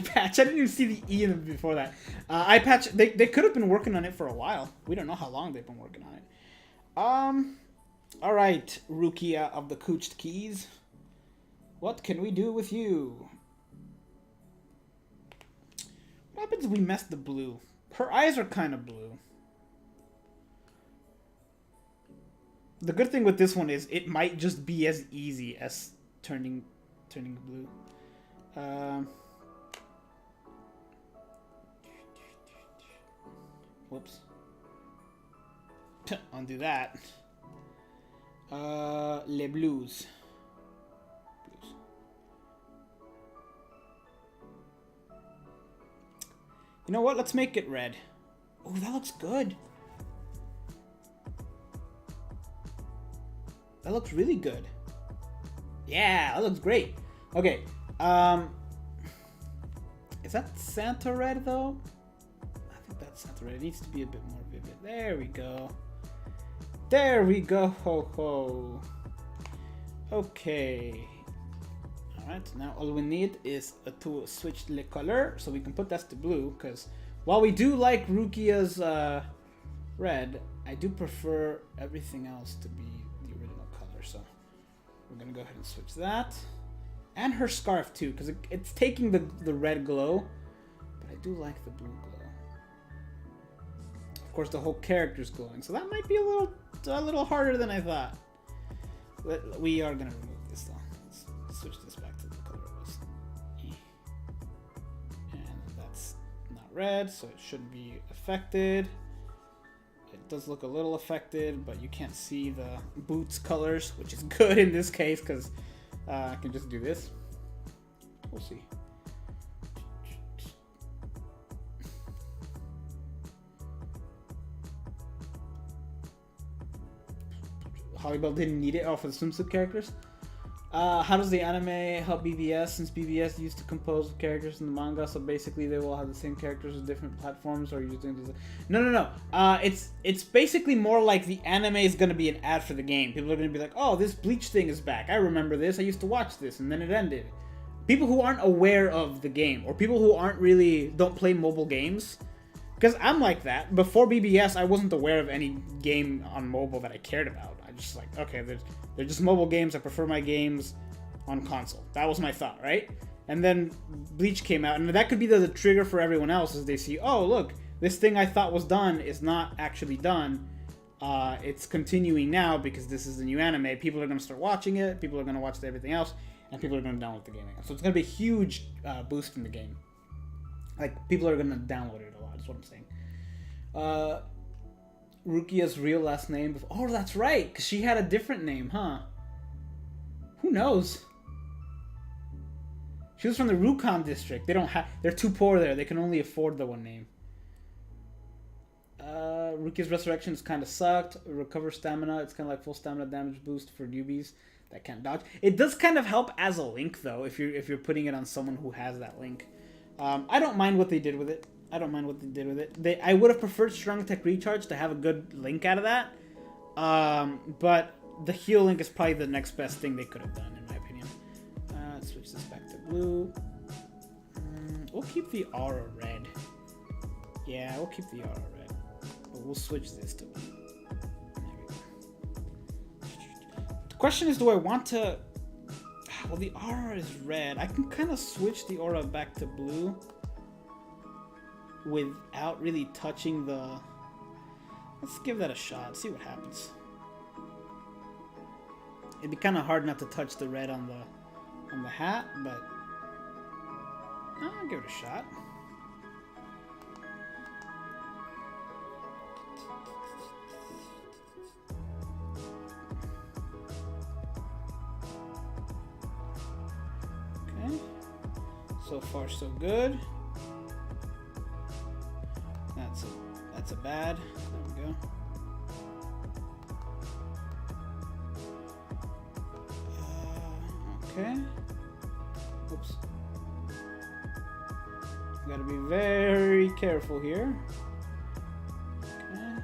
patch. I didn't even see the E in it before that. Eye patch. They could have been working on it for a while. We don't know how long they've been working on it. All right, Rukia of the Cooched Keys. What can we do with you? What happens if we mess the blue? Her eyes are kind of blue. The good thing with this one is it might just be as easy as turning blue. Whoops. Undo that. Les blues. You know what? Let's make it red. Oh, that looks good. That looks really good. Yeah, that looks great. Okay. Is that Santa red though? I think that's Santa red. It needs to be a bit more vivid. There we go. There we go. Ho ho. Okay. Alright, now all we need is to switch the color so we can put that to blue, because while we do like Rukia's red, I do prefer everything else to be the original color, so we're gonna go ahead and switch that. And her scarf too, because it's taking the red glow, but I do like the blue glow. Of course the whole character's glowing, so that might be a little harder than I thought. We are gonna remove this though. Let's switch this back to the color it was. And that's not red, so it shouldn't be affected. It does look a little affected, but you can't see the boots colors, which is good in this case because I can just do this. We'll see. Hollywood didn't need it for the swimsuit characters. How does the anime help BBS, since BBS used to compose characters in the manga, so basically they will have the same characters with different platforms, or you're doing this? No. It's basically more like the anime is going to be an ad for the game. People are going to be like, oh, this Bleach thing is back. I remember this. I used to watch this, and then it ended. People who aren't aware of the game, or people who don't play mobile games, because I'm like that. Before BBS, I wasn't aware of any game on mobile that I cared about. I just like, okay, they're just mobile games. I prefer my games on console. That was my thought, right? And then Bleach came out, and that could be the trigger for everyone else as they see, oh, look, this thing I thought was done is not actually done. It's continuing now because this is the new anime. People are going to start watching it, people are going to watch everything else, and people are going to download the game again. So it's going to be a huge boost in the game. Like, people are going to download it a lot, is what I'm saying. Rukia's real last name. Oh, that's right, because she had a different name, huh? Who knows? She was from the Rukon district. They're too poor there. They can only afford the one name. Rukia's resurrection is kind of sucked. Recover stamina. It's kind of like full stamina damage boost for newbies that can't dodge. It does kind of help as a link though, if you're putting it on someone who has that link. I don't mind what they did with it. I would have preferred Strong Tech Recharge to have a good link out of that. But the heal link is probably the next best thing they could have done, in my opinion. Let's switch this back to blue. We'll keep the aura red. Yeah, we'll keep the aura red. But we'll switch this to blue. There we go. The question is, do I want to... Well, the aura is red. I can kind of switch the aura back to blue without really touching the... Let's give that a shot. See what happens. It'd be kind of hard not to touch the red on the hat, but I'll give it a shot. Okay. So far, so good. That's a bad. There we go. Okay. Oops. Gotta be very careful here. Okay.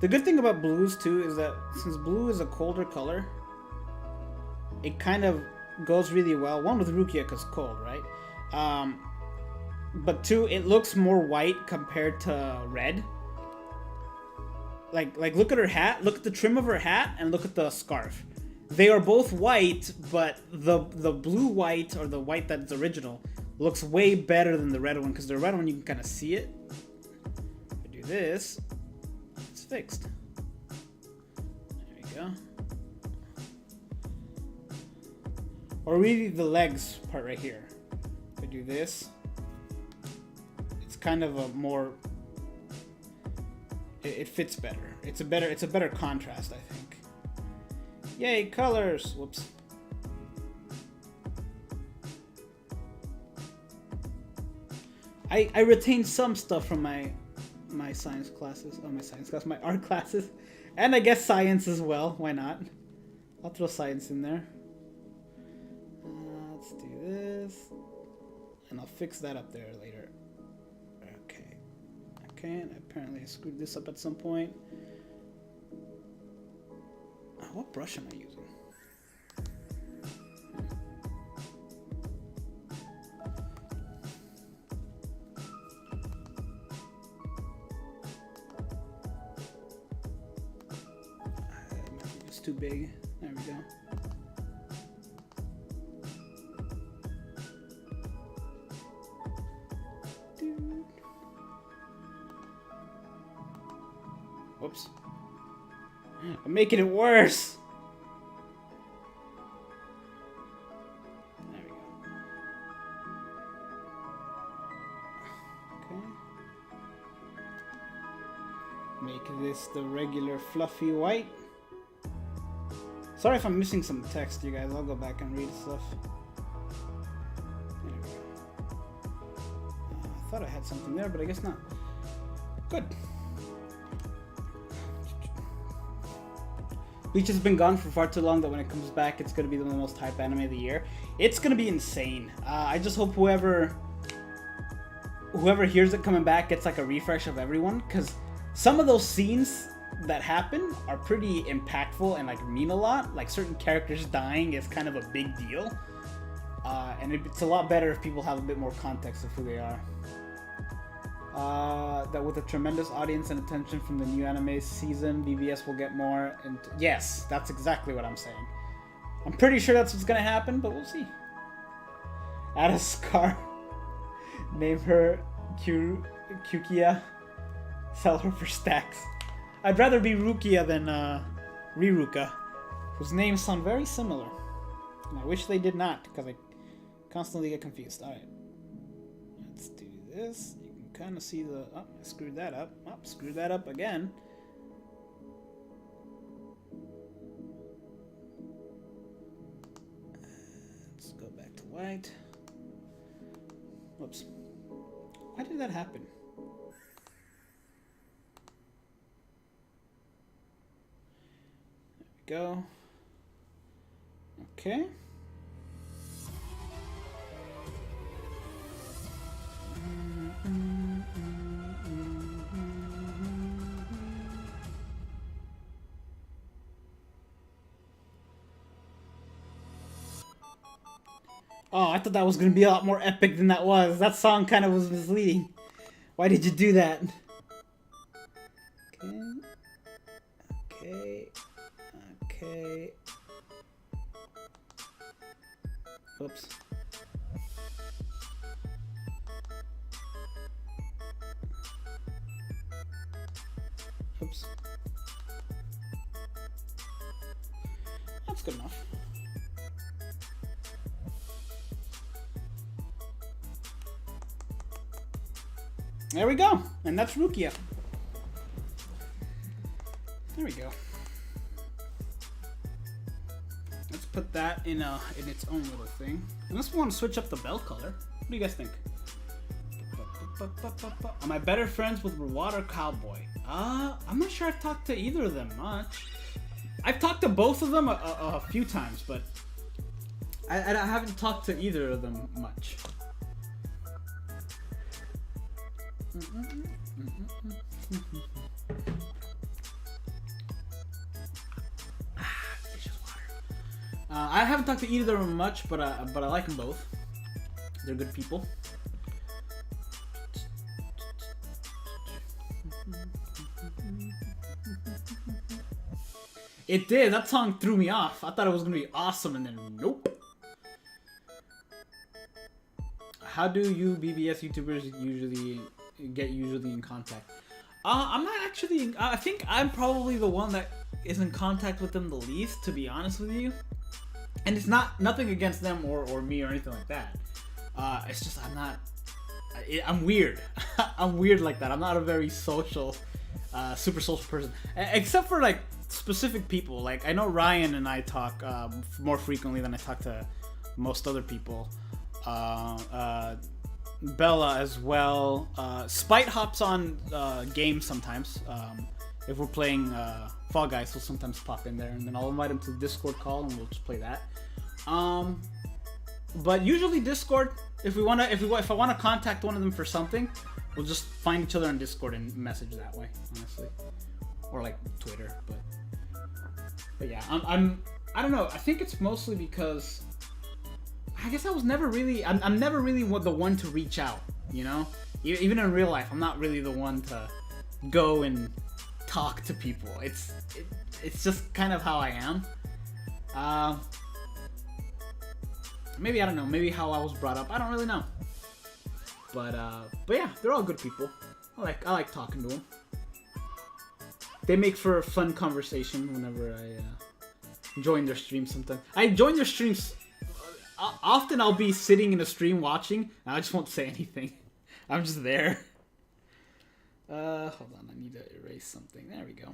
The good thing about blues too is that since blue is a colder color, it kind of goes really well. One with Rukia because cold, right? But two, it looks more white compared to red. Like look at her hat, look at the trim of her hat, and look at the scarf. They are both white, but the blue white or the white that's original looks way better than the red one because the red one you can kind of see it. If I do this. Fixed. There we go. Or really the legs part right here. If I do this, it's kind of a more. It fits better. It's a better contrast, I think. Yay, colors! Whoops. I retained some stuff from my science classes, my art classes, and I guess science as well. Why not? I'll throw science in there. Let's do this, and I'll fix that up there later. Okay, and apparently I screwed this up at some point. What brush am I using? Too big. There we go. Whoops. I'm making it worse. There we go. Okay. Make this the regular fluffy white. Sorry if I'm missing some text, you guys. I'll go back and read stuff. There we go. I thought I had something there, but I guess not. Good. Bleach has been gone for far too long that when it comes back, it's going to be the most hype anime of the year. It's going to be insane. I just hope whoever hears it coming back gets like a refresh of everyone, because some of those scenes that happen are pretty impactful and like mean a lot. Like certain characters dying is kind of a big deal, and it's a lot better if people have a bit more context of who they are. That with a tremendous audience and attention from the new anime season, BBS will get more. And yes, that's exactly what I'm saying. I'm pretty sure that's what's gonna happen, but we'll see. Add a scar. Name her Rukia. Sell her for stacks. I'd rather be Rukia than Riruka, whose names sound very similar. And I wish they did not, because I constantly get confused. Alright. Let's do this. You can kind of see the... Oh, I screwed that up. Oh, screwed that up again. Let's go back to white. Whoops. Why did that happen? There we go. Okay. Oh, I thought that was gonna be a lot more epic than that was. That song kind of was misleading. Why did you do that? Okay. Okay. Oops. Oops. That's good enough. There we go, and that's Rukia. There we go. Let's put that in its own little thing. Unless we want to switch up the bell color. What do you guys think? Am I better friends with Water Cowboy? I'm not sure I've talked to either of them much. I've talked to both of them a few times, but I haven't talked to either of them much. I haven't talked to either of them much, but I like them both. They're good people. It did. That song threw me off. I thought it was gonna be awesome, and then nope. How do you BBS YouTubers usually get in contact? I'm not actually. I think I'm probably the one that is in contact with them the least, to be honest with you. And it's nothing against them or me or anything like that. It's just I'm not. I'm weird. I'm weird like that. I'm not a very social, super social person, except for like specific people. Like I know Ryan and I talk more frequently than I talk to most other people. Bella as well. Spite hops on games sometimes. If we're playing Fall Guys, he'll sometimes pop in there, and then I'll invite him to the Discord call, and we'll just play that. But usually Discord. If I want to contact one of them for something, we'll just find each other on Discord and message that way, honestly, or like Twitter. But yeah, I don't know. I think it's mostly because I guess I was never really. I'm never really the one to reach out. You know, even in real life, I'm not really the one to go and talk to people. It's just kind of how I am. Maybe I don't know. Maybe how I was brought up. I don't really know. But yeah, they're all good people. I like talking to them. They make for a fun conversation whenever I join their streams. Sometimes I join their streams. Often I'll be sitting in a stream watching, and I just won't say anything. I'm just there. Hold on, I need to erase something. There we go.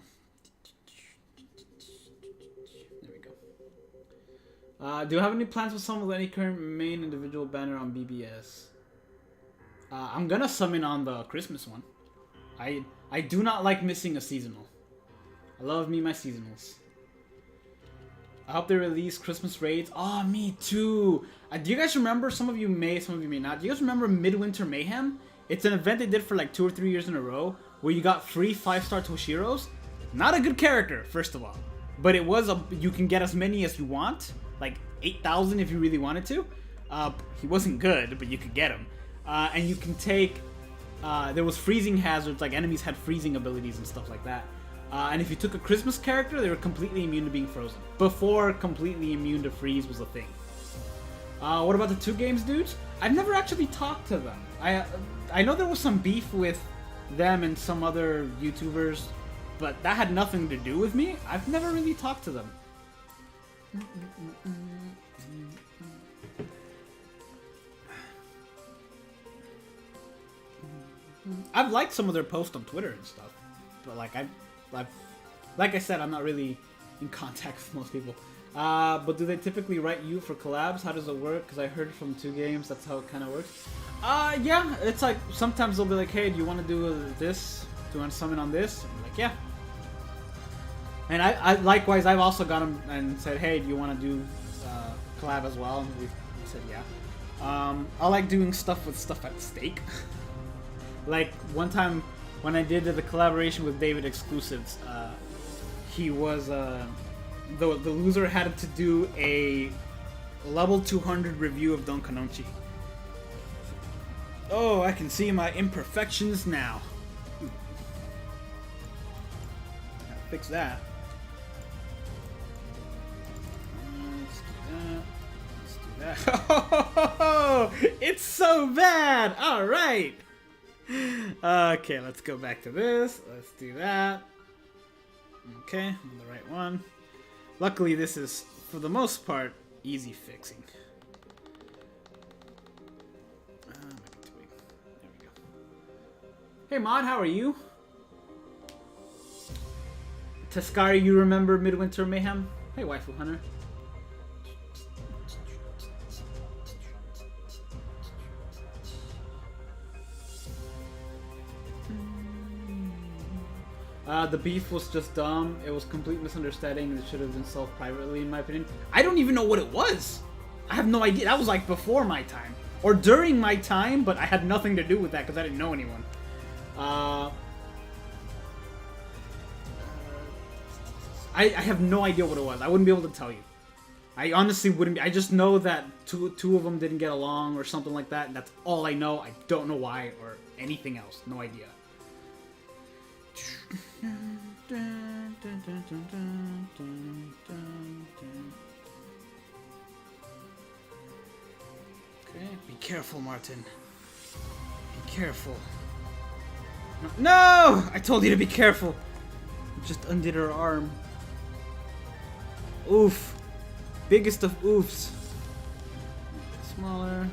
There we go. Do you have any plans to summon with any current main individual banner on BBS? I'm gonna summon on the Christmas one. I do not like missing a seasonal. I love me my seasonals. I hope they release Christmas raids. Oh, me too. Do you guys remember? Some of you may, some of you may not. Do you guys remember Midwinter Mayhem? It's an event they did for like 2 or 3 years in a row where you got free 5-star Toshiros. Not a good character, first of all. But it was you can get as many as you want, like 8,000 if you really wanted to. He wasn't good, but you could get him. And you can take, there was freezing hazards, like enemies had freezing abilities and stuff like that. And if you took a Christmas character, they were completely immune to being frozen. Before completely immune to freeze was a thing. What about the 2 games dudes? I've never actually talked to them. I know there was some beef with them and some other YouTubers, but that had nothing to do with me. I've never really talked to them. I've liked some of their posts on Twitter and stuff, but like I said, I'm not really in contact with most people. But do they typically write you for collabs? How does it work? Because I heard from 2 games, that's how it kind of works. Yeah, it's like sometimes they'll be like, hey, do you want to do this? Do you want to summon on this? I'm like, yeah. And I likewise, I've also got them and said, hey, do you want to do collab as well? And we said, yeah. I like doing stuff with stuff at stake. Like one time when I did the collaboration with David Exclusives, he was the loser had to do a level 200 review of Don Kanonchi. Oh, I can see my imperfections now. Gotta fix that. Let's do that. Oh, it's so bad. All right. Okay, let's go back to this. Let's do that. Okay, on the right one. Luckily, this is, for the most part, easy fixing. There we go. Hey, Mod, how are you? Tascari, you remember Midwinter Mayhem? Hey, Waifu Hunter. The beef was just dumb. It was complete misunderstanding. It should have been solved privately, in my opinion. I don't even know what it was. I have no idea. That was like before my time. Or during my time, but I had nothing to do with that because I didn't know anyone. I have no idea what it was. I wouldn't be able to tell you. I honestly wouldn't be. I just know that two of them didn't get along or something like that. And that's all I know. I don't know why or anything else. No idea. Okay, be careful, Martin. Be careful. No! I told you to be careful. Just undid her arm. Oof. Biggest of oofs. Smaller.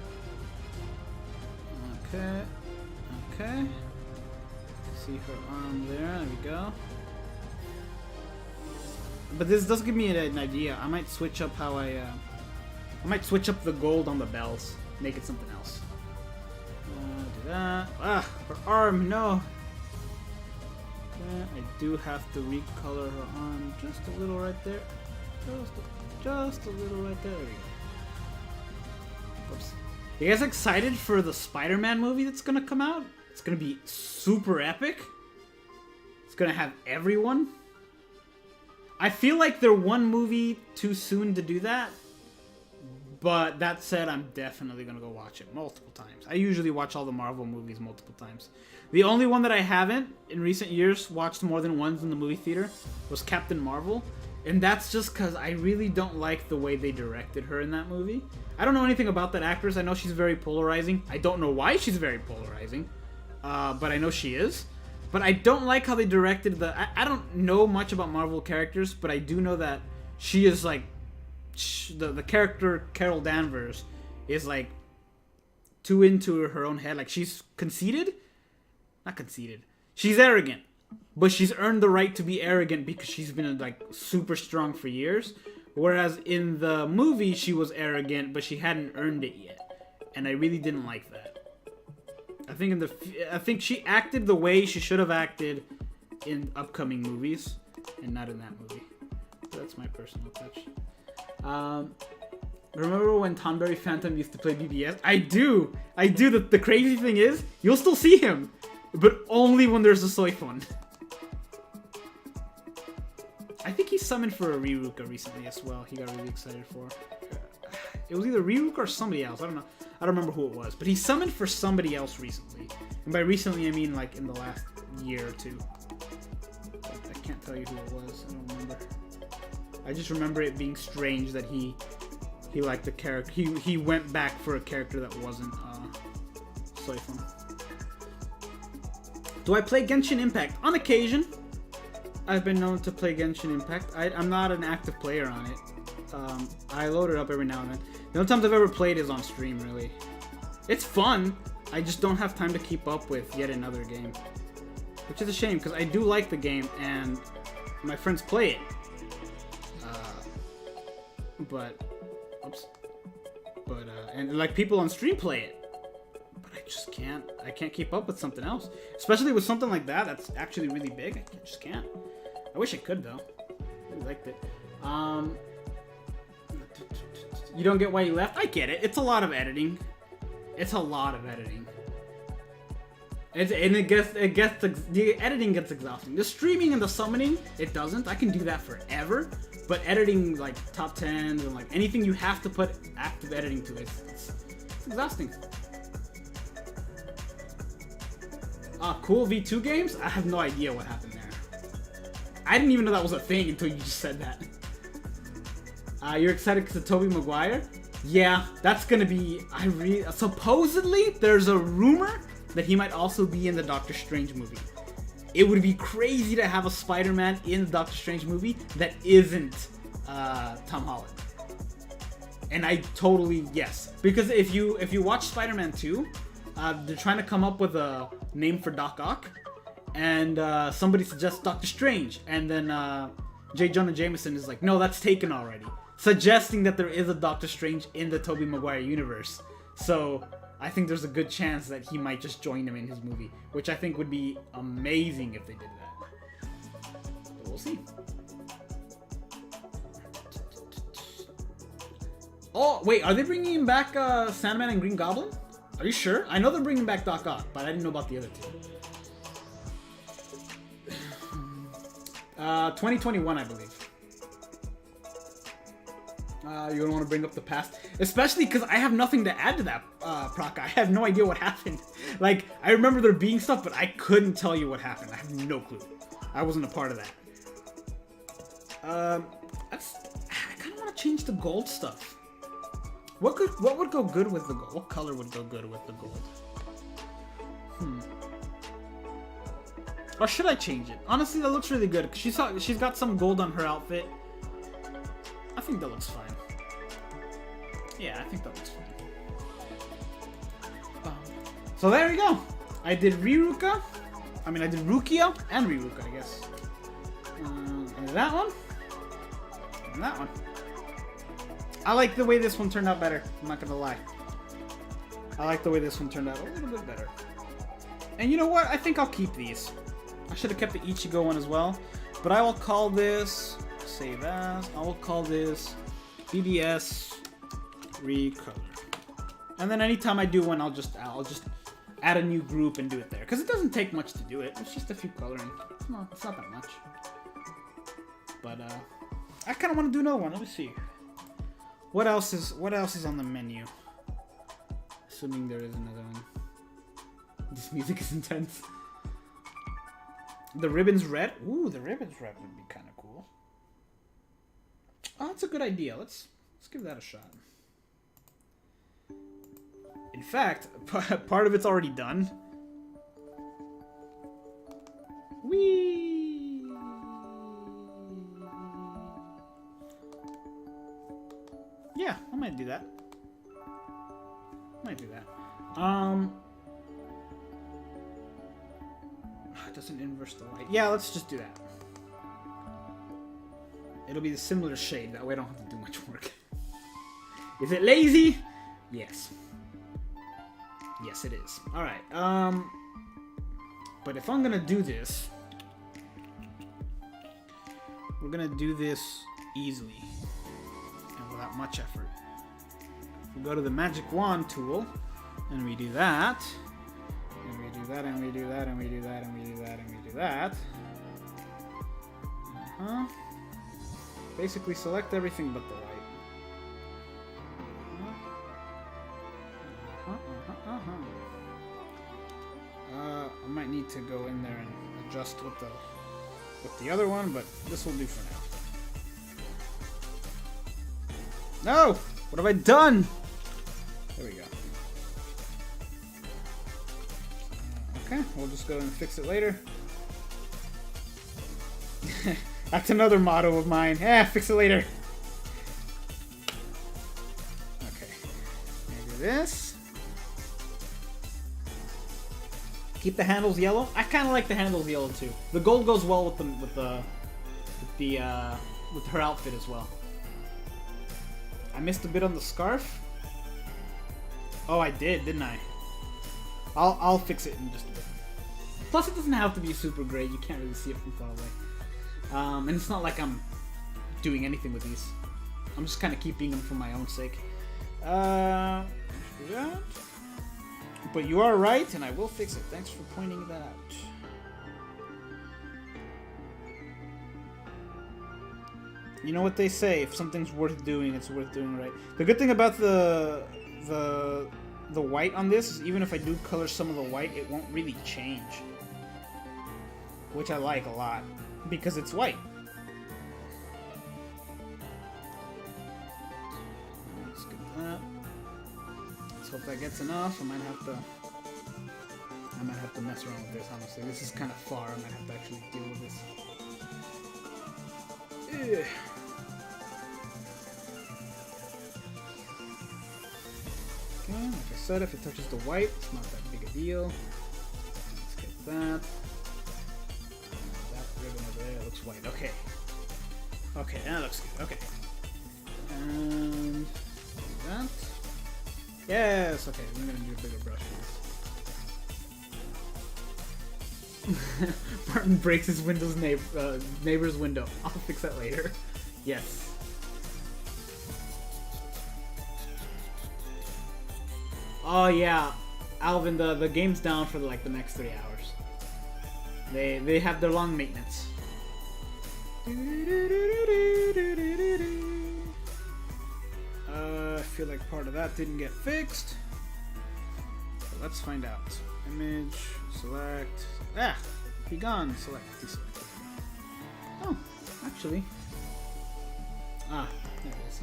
Okay. Okay. See her arm there. There we go. But this does give me an idea. I might switch up how I might switch up the gold on the bells. Make it something else. Do that. Ah, her arm. No. Okay, I do have to recolor her arm just a little right there. Just a little right there. There we go. Oops. You guys excited for the Spider-Man movie that's gonna come out? It's gonna be super epic. It's gonna have everyone. I feel like they're one movie too soon to do that. But that said, I'm definitely gonna go watch it multiple times. I usually watch all the Marvel movies multiple times. The only one that I haven't, in recent years, watched more than once in the movie theater was Captain Marvel. And that's just because I really don't like the way they directed her in that movie. I don't know anything about that actress. I know she's very polarizing. I don't know why she's very polarizing. But I know she is. But I don't like how they directed the... I don't know much about Marvel characters, but I do know that she is like... The character Carol Danvers is like too into her own head. Like she's conceited? Not conceited. She's arrogant. But she's earned the right to be arrogant because she's been like super strong for years. Whereas in the movie, she was arrogant, but she hadn't earned it yet. And I really didn't like that. I think she acted the way she should have acted in upcoming movies, and not in that movie. So that's my personal touch. Remember when Tonberry Phantom used to play BBS? I do. The crazy thing is, you'll still see him, but only when there's a soy phone. he summoned for a Riruka recently as well. He got really excited for. It was either Riruka or somebody else. I don't know. I don't remember who it was. But he summoned for somebody else recently. And by recently, I mean like in the last year or two. I can't tell you who it was. I don't remember. I just remember it being strange that he liked the character. He went back for a character that wasn't Soifun. Do I play Genshin Impact? On occasion. I've been known to play Genshin Impact. I'm not an active player on it. I load it up every now and then. The only times I've ever played is on stream, really. It's fun. I just don't have time to keep up with yet another game. Which is a shame, because I do like the game, and my friends play it. And like people on stream play it. But I just can't. I can't keep up with something else. Especially with something like that that's actually really big. I just can't. I wish I could, though. I really liked it. You don't get why you left? I get it. It's a lot of editing. It's a lot of editing. The editing gets exhausting. The streaming and the summoning, it doesn't. I can do that forever. But editing like top 10s and like anything you have to put active editing to it, it's exhausting. Cool V2 games? I have no idea what happened there. I didn't even know that was a thing until you just said that. You're excited because of Tobey Maguire? Yeah, that's gonna be... Supposedly, there's a rumor that he might also be in the Doctor Strange movie. It would be crazy to have a Spider-Man in the Doctor Strange movie that isn't Tom Holland. And I totally... Yes. Because if you watch Spider-Man 2, they're trying to come up with a name for Doc Ock. And somebody suggests Doctor Strange. And then J. Jonah Jameson is like, no, that's taken already. Suggesting that there is a Doctor Strange in the Tobey Maguire universe. So I think there's a good chance that he might just join them in his movie, which I think would be amazing if they did that. But we'll see. Oh, wait, are they bringing back Sandman and Green Goblin? Are you sure? I know they're bringing back Doc Ock, but I didn't know about the other two. 2021, I believe. You don't want to bring up the past, especially because I have nothing to add to that, Proc. I have no idea what happened. Like, I remember there being stuff, but I couldn't tell you what happened. I have no clue. I wasn't a part of that. I kind of want to change the gold stuff. What would go good with the gold? What color would go good with the gold? Or should I change it? Honestly, that looks really good. She's got some gold on her outfit. I think that looks fine. Yeah, I think that looks fine. So there we go. I did Riruka. I mean, I did Rukia and Riruka, I guess. And that one. And that one. I like the way this one turned out better. I'm not gonna lie. I like the way this one turned out a little bit better. And you know what? I think I'll keep these. I should have kept the Ichigo one as well. But I will call this... Save as. I will call this BBS Recolor. And then anytime I do one, I'll just add a new group and do it there. Because it doesn't take much to do it. It's just a few coloring. It's not that much. But I kind of want to do another one. Let me see. What else is on the menu? Assuming there is another one. This music is intense. The ribbon's red. Ooh, the ribbon's red would be kind of cool. Oh, that's a good idea. Let's give that a shot. In fact, part of it's already done. Whee! Yeah, I might do that. It doesn't inverse the light. Yeah, let's just do that. It'll be the similar shade. That way I don't have to do much work. Is it lazy? Yes. Yes, it is. Alright, but if I'm gonna do this, we're gonna do this easily and without much effort. If we go to the magic wand tool, and we do that, and we do that, and we do that, and we do that, and we do that, and we do that. Basically select everything but the white. I might need to go in there and adjust with the other one, but this will do for now. No! What have I done? There we go. Okay, we'll just go and fix it later. That's another motto of mine. Fix it later. Okay. Maybe this. Keep the handles yellow. I kind of like the handles yellow too. The gold goes well with her outfit as well. I missed a bit on the scarf. Oh, I did, didn't I? I'll fix it in just a bit. Plus, it doesn't have to be super great. You can't really see it from far away. And it's not like I'm doing anything with these. I'm just kind of keeping them for my own sake. Do that. But you are right, and I will fix it. Thanks for pointing that out. You know what they say, if something's worth doing, it's worth doing right. The good thing about the white on this is even if I do color some of the white, it won't really change. Which I like a lot, because it's white. Let's get that. Let's hope that gets enough. I might have to mess around with this, honestly. This is kind of far. I might have to actually deal with this. Ugh. Okay, like I said, if it touches the white, it's not that big a deal. Let's get that. That ribbon over there looks white. Okay. Okay, that looks good. Okay. And that. Yes, okay, I'm gonna do a bigger brush for this. Martin breaks his neighbor's window. I'll fix that later. Yes. Oh yeah, Alvin, the game's down for like the next 3 hours. They have their long maintenance. I feel like part of that didn't get fixed. So let's find out. Image, select. Be gone. Select. Deselect. Oh, actually. There it is.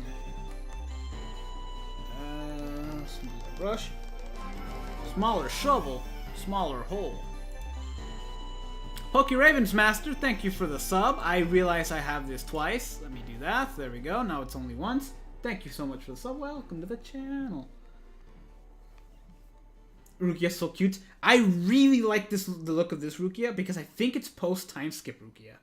Smaller brush. Smaller shovel. Smaller hole. Pokey Ravens Master, thank you for the sub. I realize I have this twice. Let me do that. There we go. Now it's only once. Thank you so much for the sub. Welcome to the channel. Rukia's so cute. I really like the look of this Rukia because I think it's post-time skip Rukia.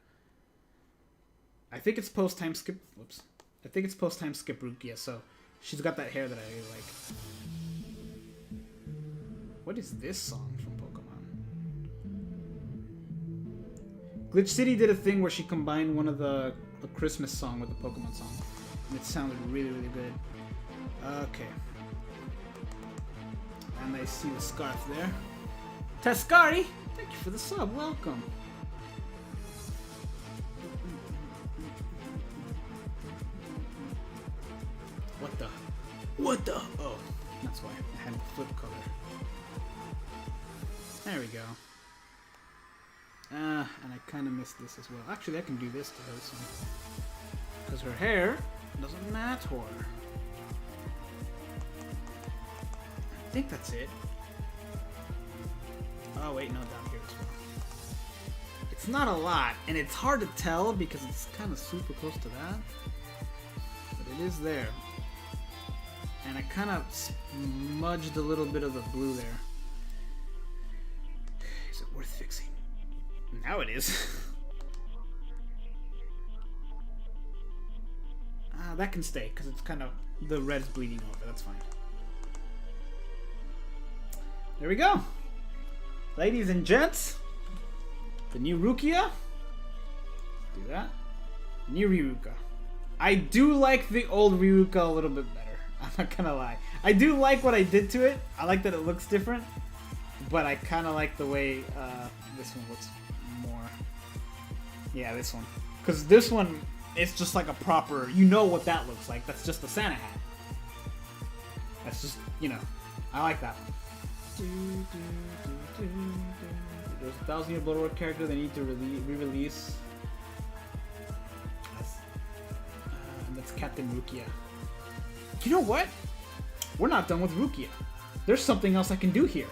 I think it's post-time skip. Whoops. I think it's post-time skip Rukia, so she's got that hair that I really like. What is this song from Pokemon? Glitch City did a thing where she combined one of the Christmas song with the Pokemon song. And it sounded really, really good. Okay. And I see the scarf there. Tescari, thank you for the sub. Welcome. What the? Oh, that's why I had flip color. There we go. And I kind of missed this as well. Actually, I can do this to her, so because her hair doesn't matter. I think that's it. Oh wait, no, down here as well. It's not a lot, and it's hard to tell because it's kind of super close to that, but it is there. And I kind of smudged a little bit of the blue there. Is it worth fixing? Now it is. That can stay, because it's kind of... the red's bleeding over. That's fine. There we go. Ladies and gents. The new Rukia. Do that. New Riruka. I do like the old Riruka a little bit better. I'm not gonna lie. I do like what I did to it. I like that it looks different. But I kind of like the way this one looks more. Yeah, this one. Because this one it's just like a proper, you know what that looks like. That's just a Santa hat. That's just, you know, I like that one. There's a 1,000-year Bloodwork character they need to re-release. That's Captain Rukia. You know what? We're not done with Rukia. There's something else I can do here.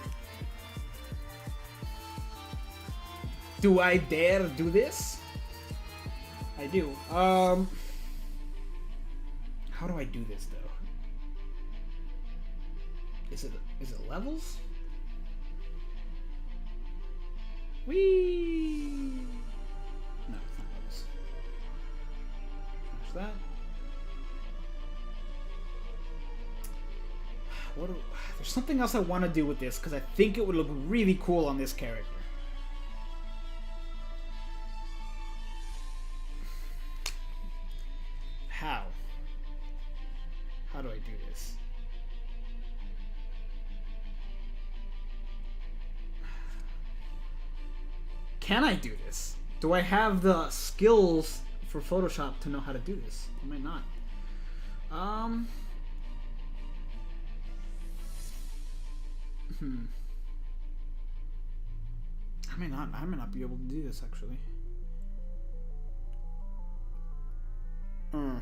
Do I dare do this? I do. How do I do this though? Is it levels? Whee! No, it's not levels. Finish that. There's something else I want to do with this because I think it would look really cool on this character. How? How do I do this? Can I do this? Do I have the skills for Photoshop to know how to do this? I might not. I may not be able to do this actually. I'm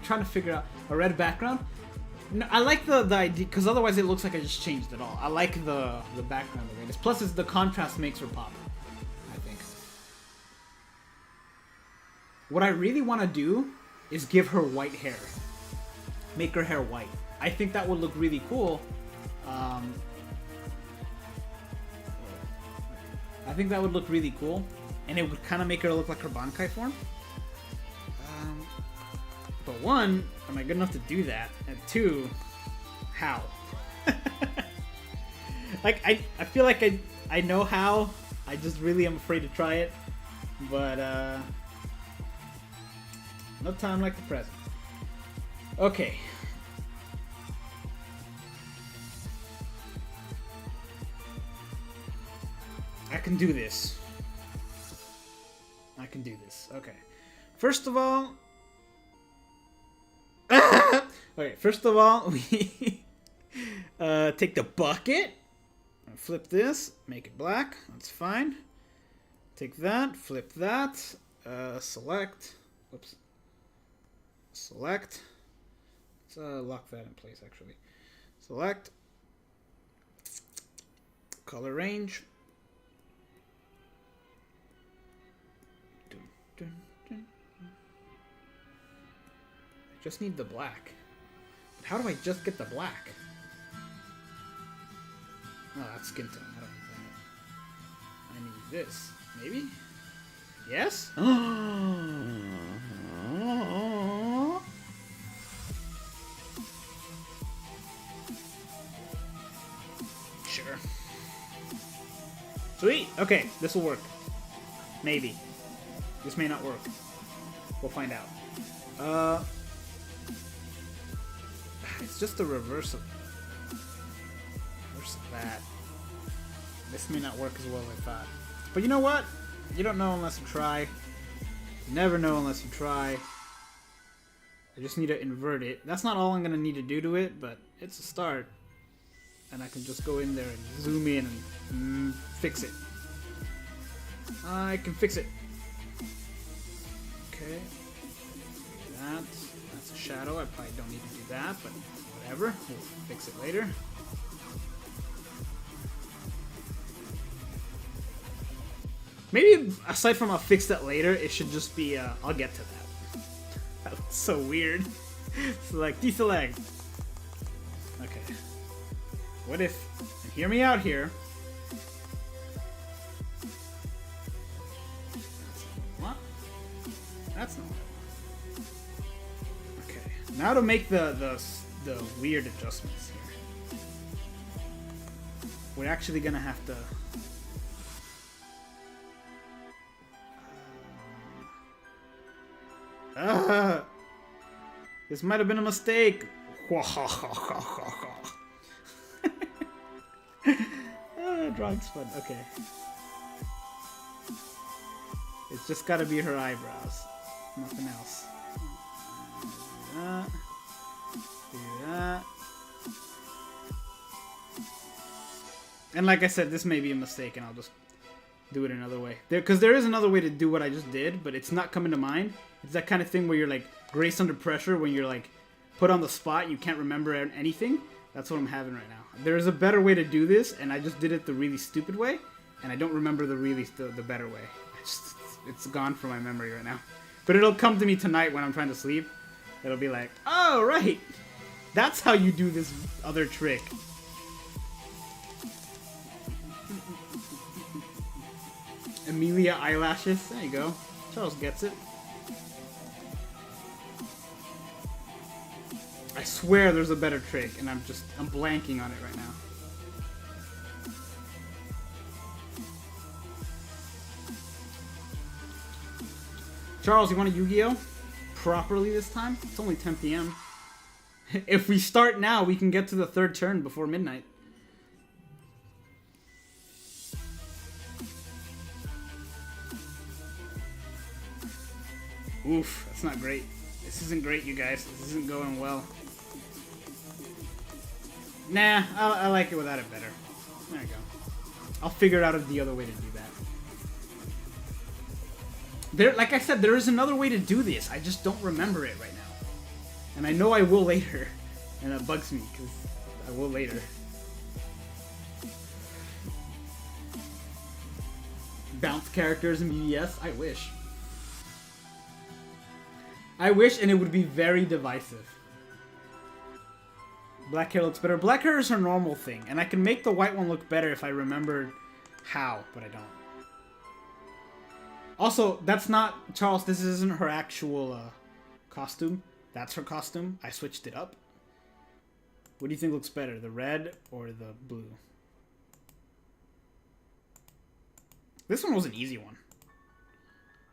trying to figure out a red background. No, I like the idea because otherwise it looks like I just changed it all. I like the background the way it is. Plus, the contrast makes her pop. I think. What I really want to do is give her white hair. Make her hair white. I think that would look really cool. I think that would look really cool, and it would kind of make her look like her Bankai form. But one, am I good enough to do that? And two, how? Like, I feel like I know how. I just really am afraid to try it. But, no time like the present. Okay. I can do this. I can do this. Okay. First of all... Okay, first of all, we take the bucket, and flip this, make it black, that's fine. Take that, flip that, select, whoops, select, let's lock that in place actually. Select, color range, dun, dun, dun. I just need the black. But how do I just get the black? Oh, that's skin tone. I don't need that. I need this. Maybe? Yes? Sure. Sweet! Okay, this will work. Maybe. This may not work. We'll find out. It's just the reverse of that. This may not work as well as I thought. But you know what? You don't know unless you try. You never know unless you try. I just need to invert it. That's not all I'm going to need to do to it, but it's a start. And I can just go in there and zoom in and fix it. I can fix it. Okay. That's a shadow. I probably don't need to do that, but whatever. We'll fix it later. Maybe aside from I'll fix that later, it should just be I'll get to that. That was so weird. Select, deselect. Okay. What if, and hear me out here. What? That's not what I want. Okay. Now to make the weird adjustments here. We're actually gonna have to. This might have been a mistake. Drawing's fun. Okay. It's just gotta be her eyebrows. Nothing else. Do that. Do that. And like I said, this may be a mistake, and I'll just do it another way. Because there is another way to do what I just did, but it's not coming to mind. It's that kind of thing where you're like grace under pressure, when you're like put on the spot, you can't remember anything. That's what I'm having right now. There's a better way to do this, and I just did it the really stupid way, and I don't remember the better way. It's gone from my memory right now. But it'll come to me tonight when I'm trying to sleep. It'll be like, oh, right. That's how you do this other trick. Amelia eyelashes. There you go. Charles gets it. I swear there's a better trick, and I'm blanking on it right now. Charles, you want a Yu-Gi-Oh? Properly this time? It's only 10 p.m. If we start now, we can get to the third turn before midnight. Oof, that's not great. This isn't great, you guys. This isn't going well. Nah, I like it without it better. There you go. I'll figure out the other way to do that. Like I said, there is another way to do this. I just don't remember it right now. And I know I will later. And that bugs me, because I will later. Bounce characters in BBS? I wish. I wish, and it would be very divisive. Black hair looks better. Black hair is her normal thing, and I can make the white one look better if I remember how, but I don't. Also, that's not... Charles, this isn't her actual costume. That's her costume. I switched it up. What do you think looks better, the red or the blue? This one was an easy one.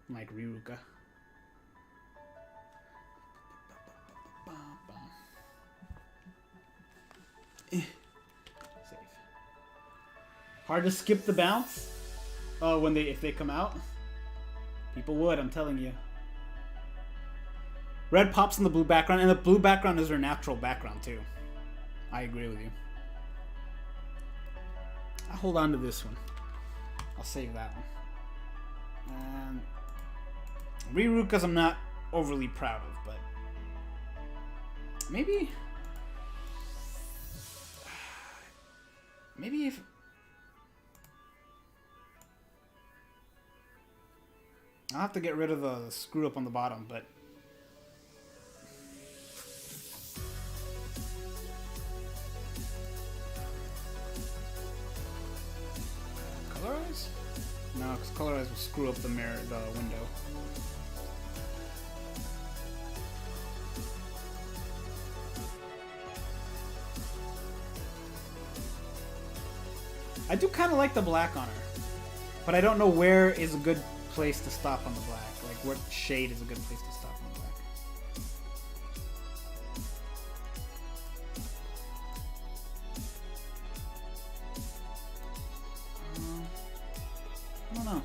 Like Riruka. Safe. Hard to skip the bounce? Oh, if they come out? People would, I'm telling you. Red pops in the blue background, and the blue background is her natural background too. I agree with you. I'll hold on to this one. I'll save that one. Riruka's I'm not overly proud of, but maybe if I'll have to get rid of the screw up on the bottom, but colorize? No, because colorize will screw up the window. I do kind of like the black on her, but I don't know where is a good place to stop on the black. Like, what shade is a good place to stop on the black? I don't know.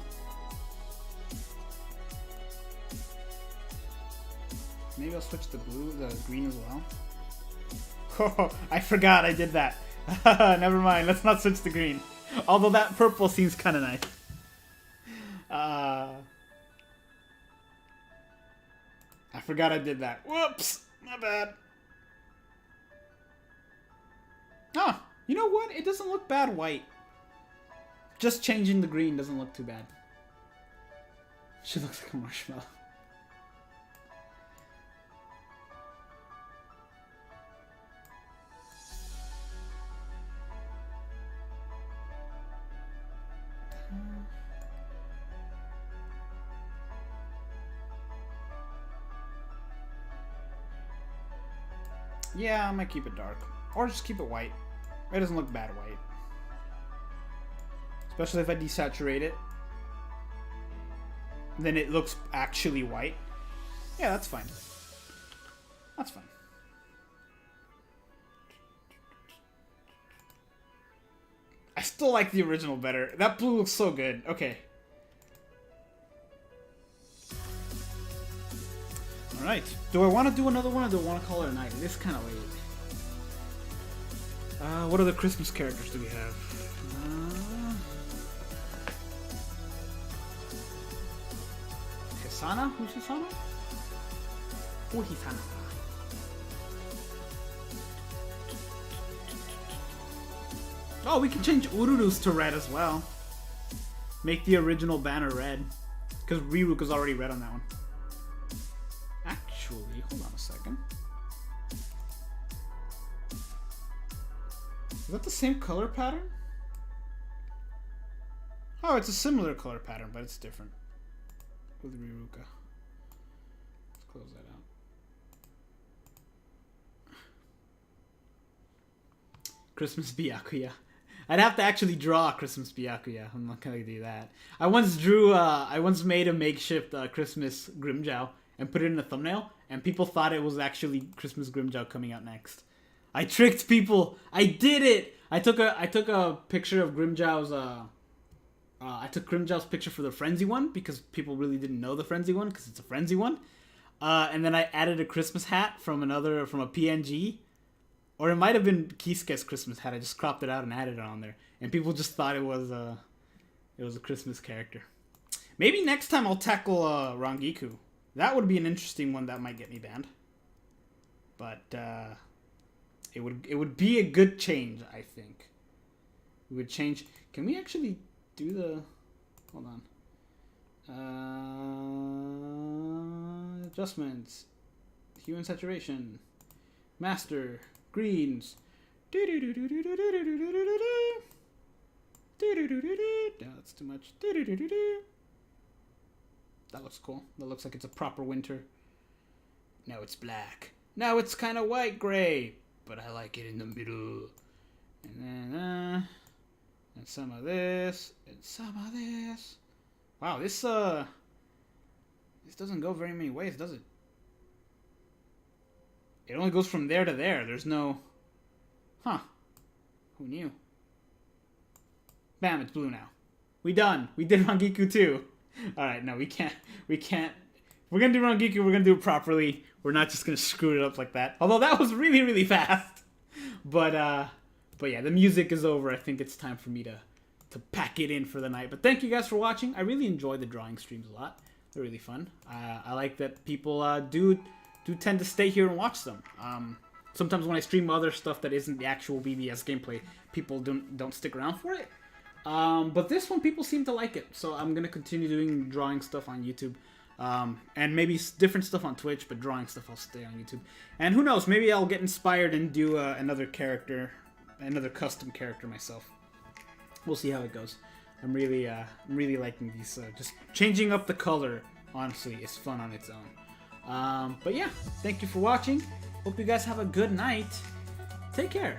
Maybe I'll switch the green as well. Oh, I forgot I did that. Never mind, let's not switch the green. Although that purple seems kind of nice. I forgot I did that. Whoops! My bad. Ah, you know what? It doesn't look bad white. Just changing the green doesn't look too bad. She looks like a marshmallow. Yeah, I might keep it dark. Or just keep it white. It doesn't look bad white. Especially if I desaturate it. Then it looks actually white. Yeah, that's fine. That's fine. I still like the original better. That blue looks so good. Okay. Alright. Do I want to do another one or do I want to call it a night? It is kind of late. What other Christmas characters do we have? Hisana? Who's Hisana? Oh, Hisana. Oh, we can change Ururu's to red as well. Make the original banner red. Because Riruka's already red on that one. Actually, hold on a second. Is that the same color pattern? Oh, it's a similar color pattern, but it's different. With Riruka. Let's close that out. Christmas Byakuya. I'd have to actually draw Christmas Byakuya. I'm not gonna do that. I once made a makeshift Christmas Grimmjow and put it in a thumbnail, and people thought it was actually Christmas Grimmjow coming out next. I tricked people. I did it. I took a picture of Grimmjow's. I took Grimmjow's picture for the Frenzy one because people really didn't know the Frenzy one because it's a Frenzy one. And then I added a Christmas hat from a PNG. Or it might have been Kisuke's Christmas hat. I just cropped it out and added it on there. And people just thought it was a Christmas character. Maybe next time I'll tackle Rangiku. That would be an interesting one that might get me banned. But it would be a good change, I think. It would change. Can we actually do the... Hold on. Adjustments. Hue and saturation. Master. Greens. No, that's too much. That looks cool. That looks like it's a proper winter. Now it's black. Now it's kind of white gray, but I like it in the middle. And then and some of this and some of this. Wow, this doesn't go very many ways, does it? It only goes from there to there. There's no... Huh. Who knew? Bam, it's blue now. We done. We did Rangiku too. Alright, no, we can't. If we're gonna do Rangiku, we're gonna do it properly. We're not just gonna screw it up like that. Although that was really, really fast. But yeah, the music is over. I think it's time for me to pack it in for the night. But thank you guys for watching. I really enjoy the drawing streams a lot. They're really fun. I like that people do tend to stay here and watch them. Sometimes when I stream other stuff that isn't the actual BBS gameplay, people don't stick around for it. But this one, people seem to like it, so I'm gonna continue doing drawing stuff on YouTube, and maybe different stuff on Twitch, but drawing stuff I'll stay on YouTube. And who knows, maybe I'll get inspired and do another custom character myself. We'll see how it goes. I'm really liking these. Just changing up the color, honestly, is fun on its own. But yeah, thank you for watching. Hope you guys have a good night. Take care.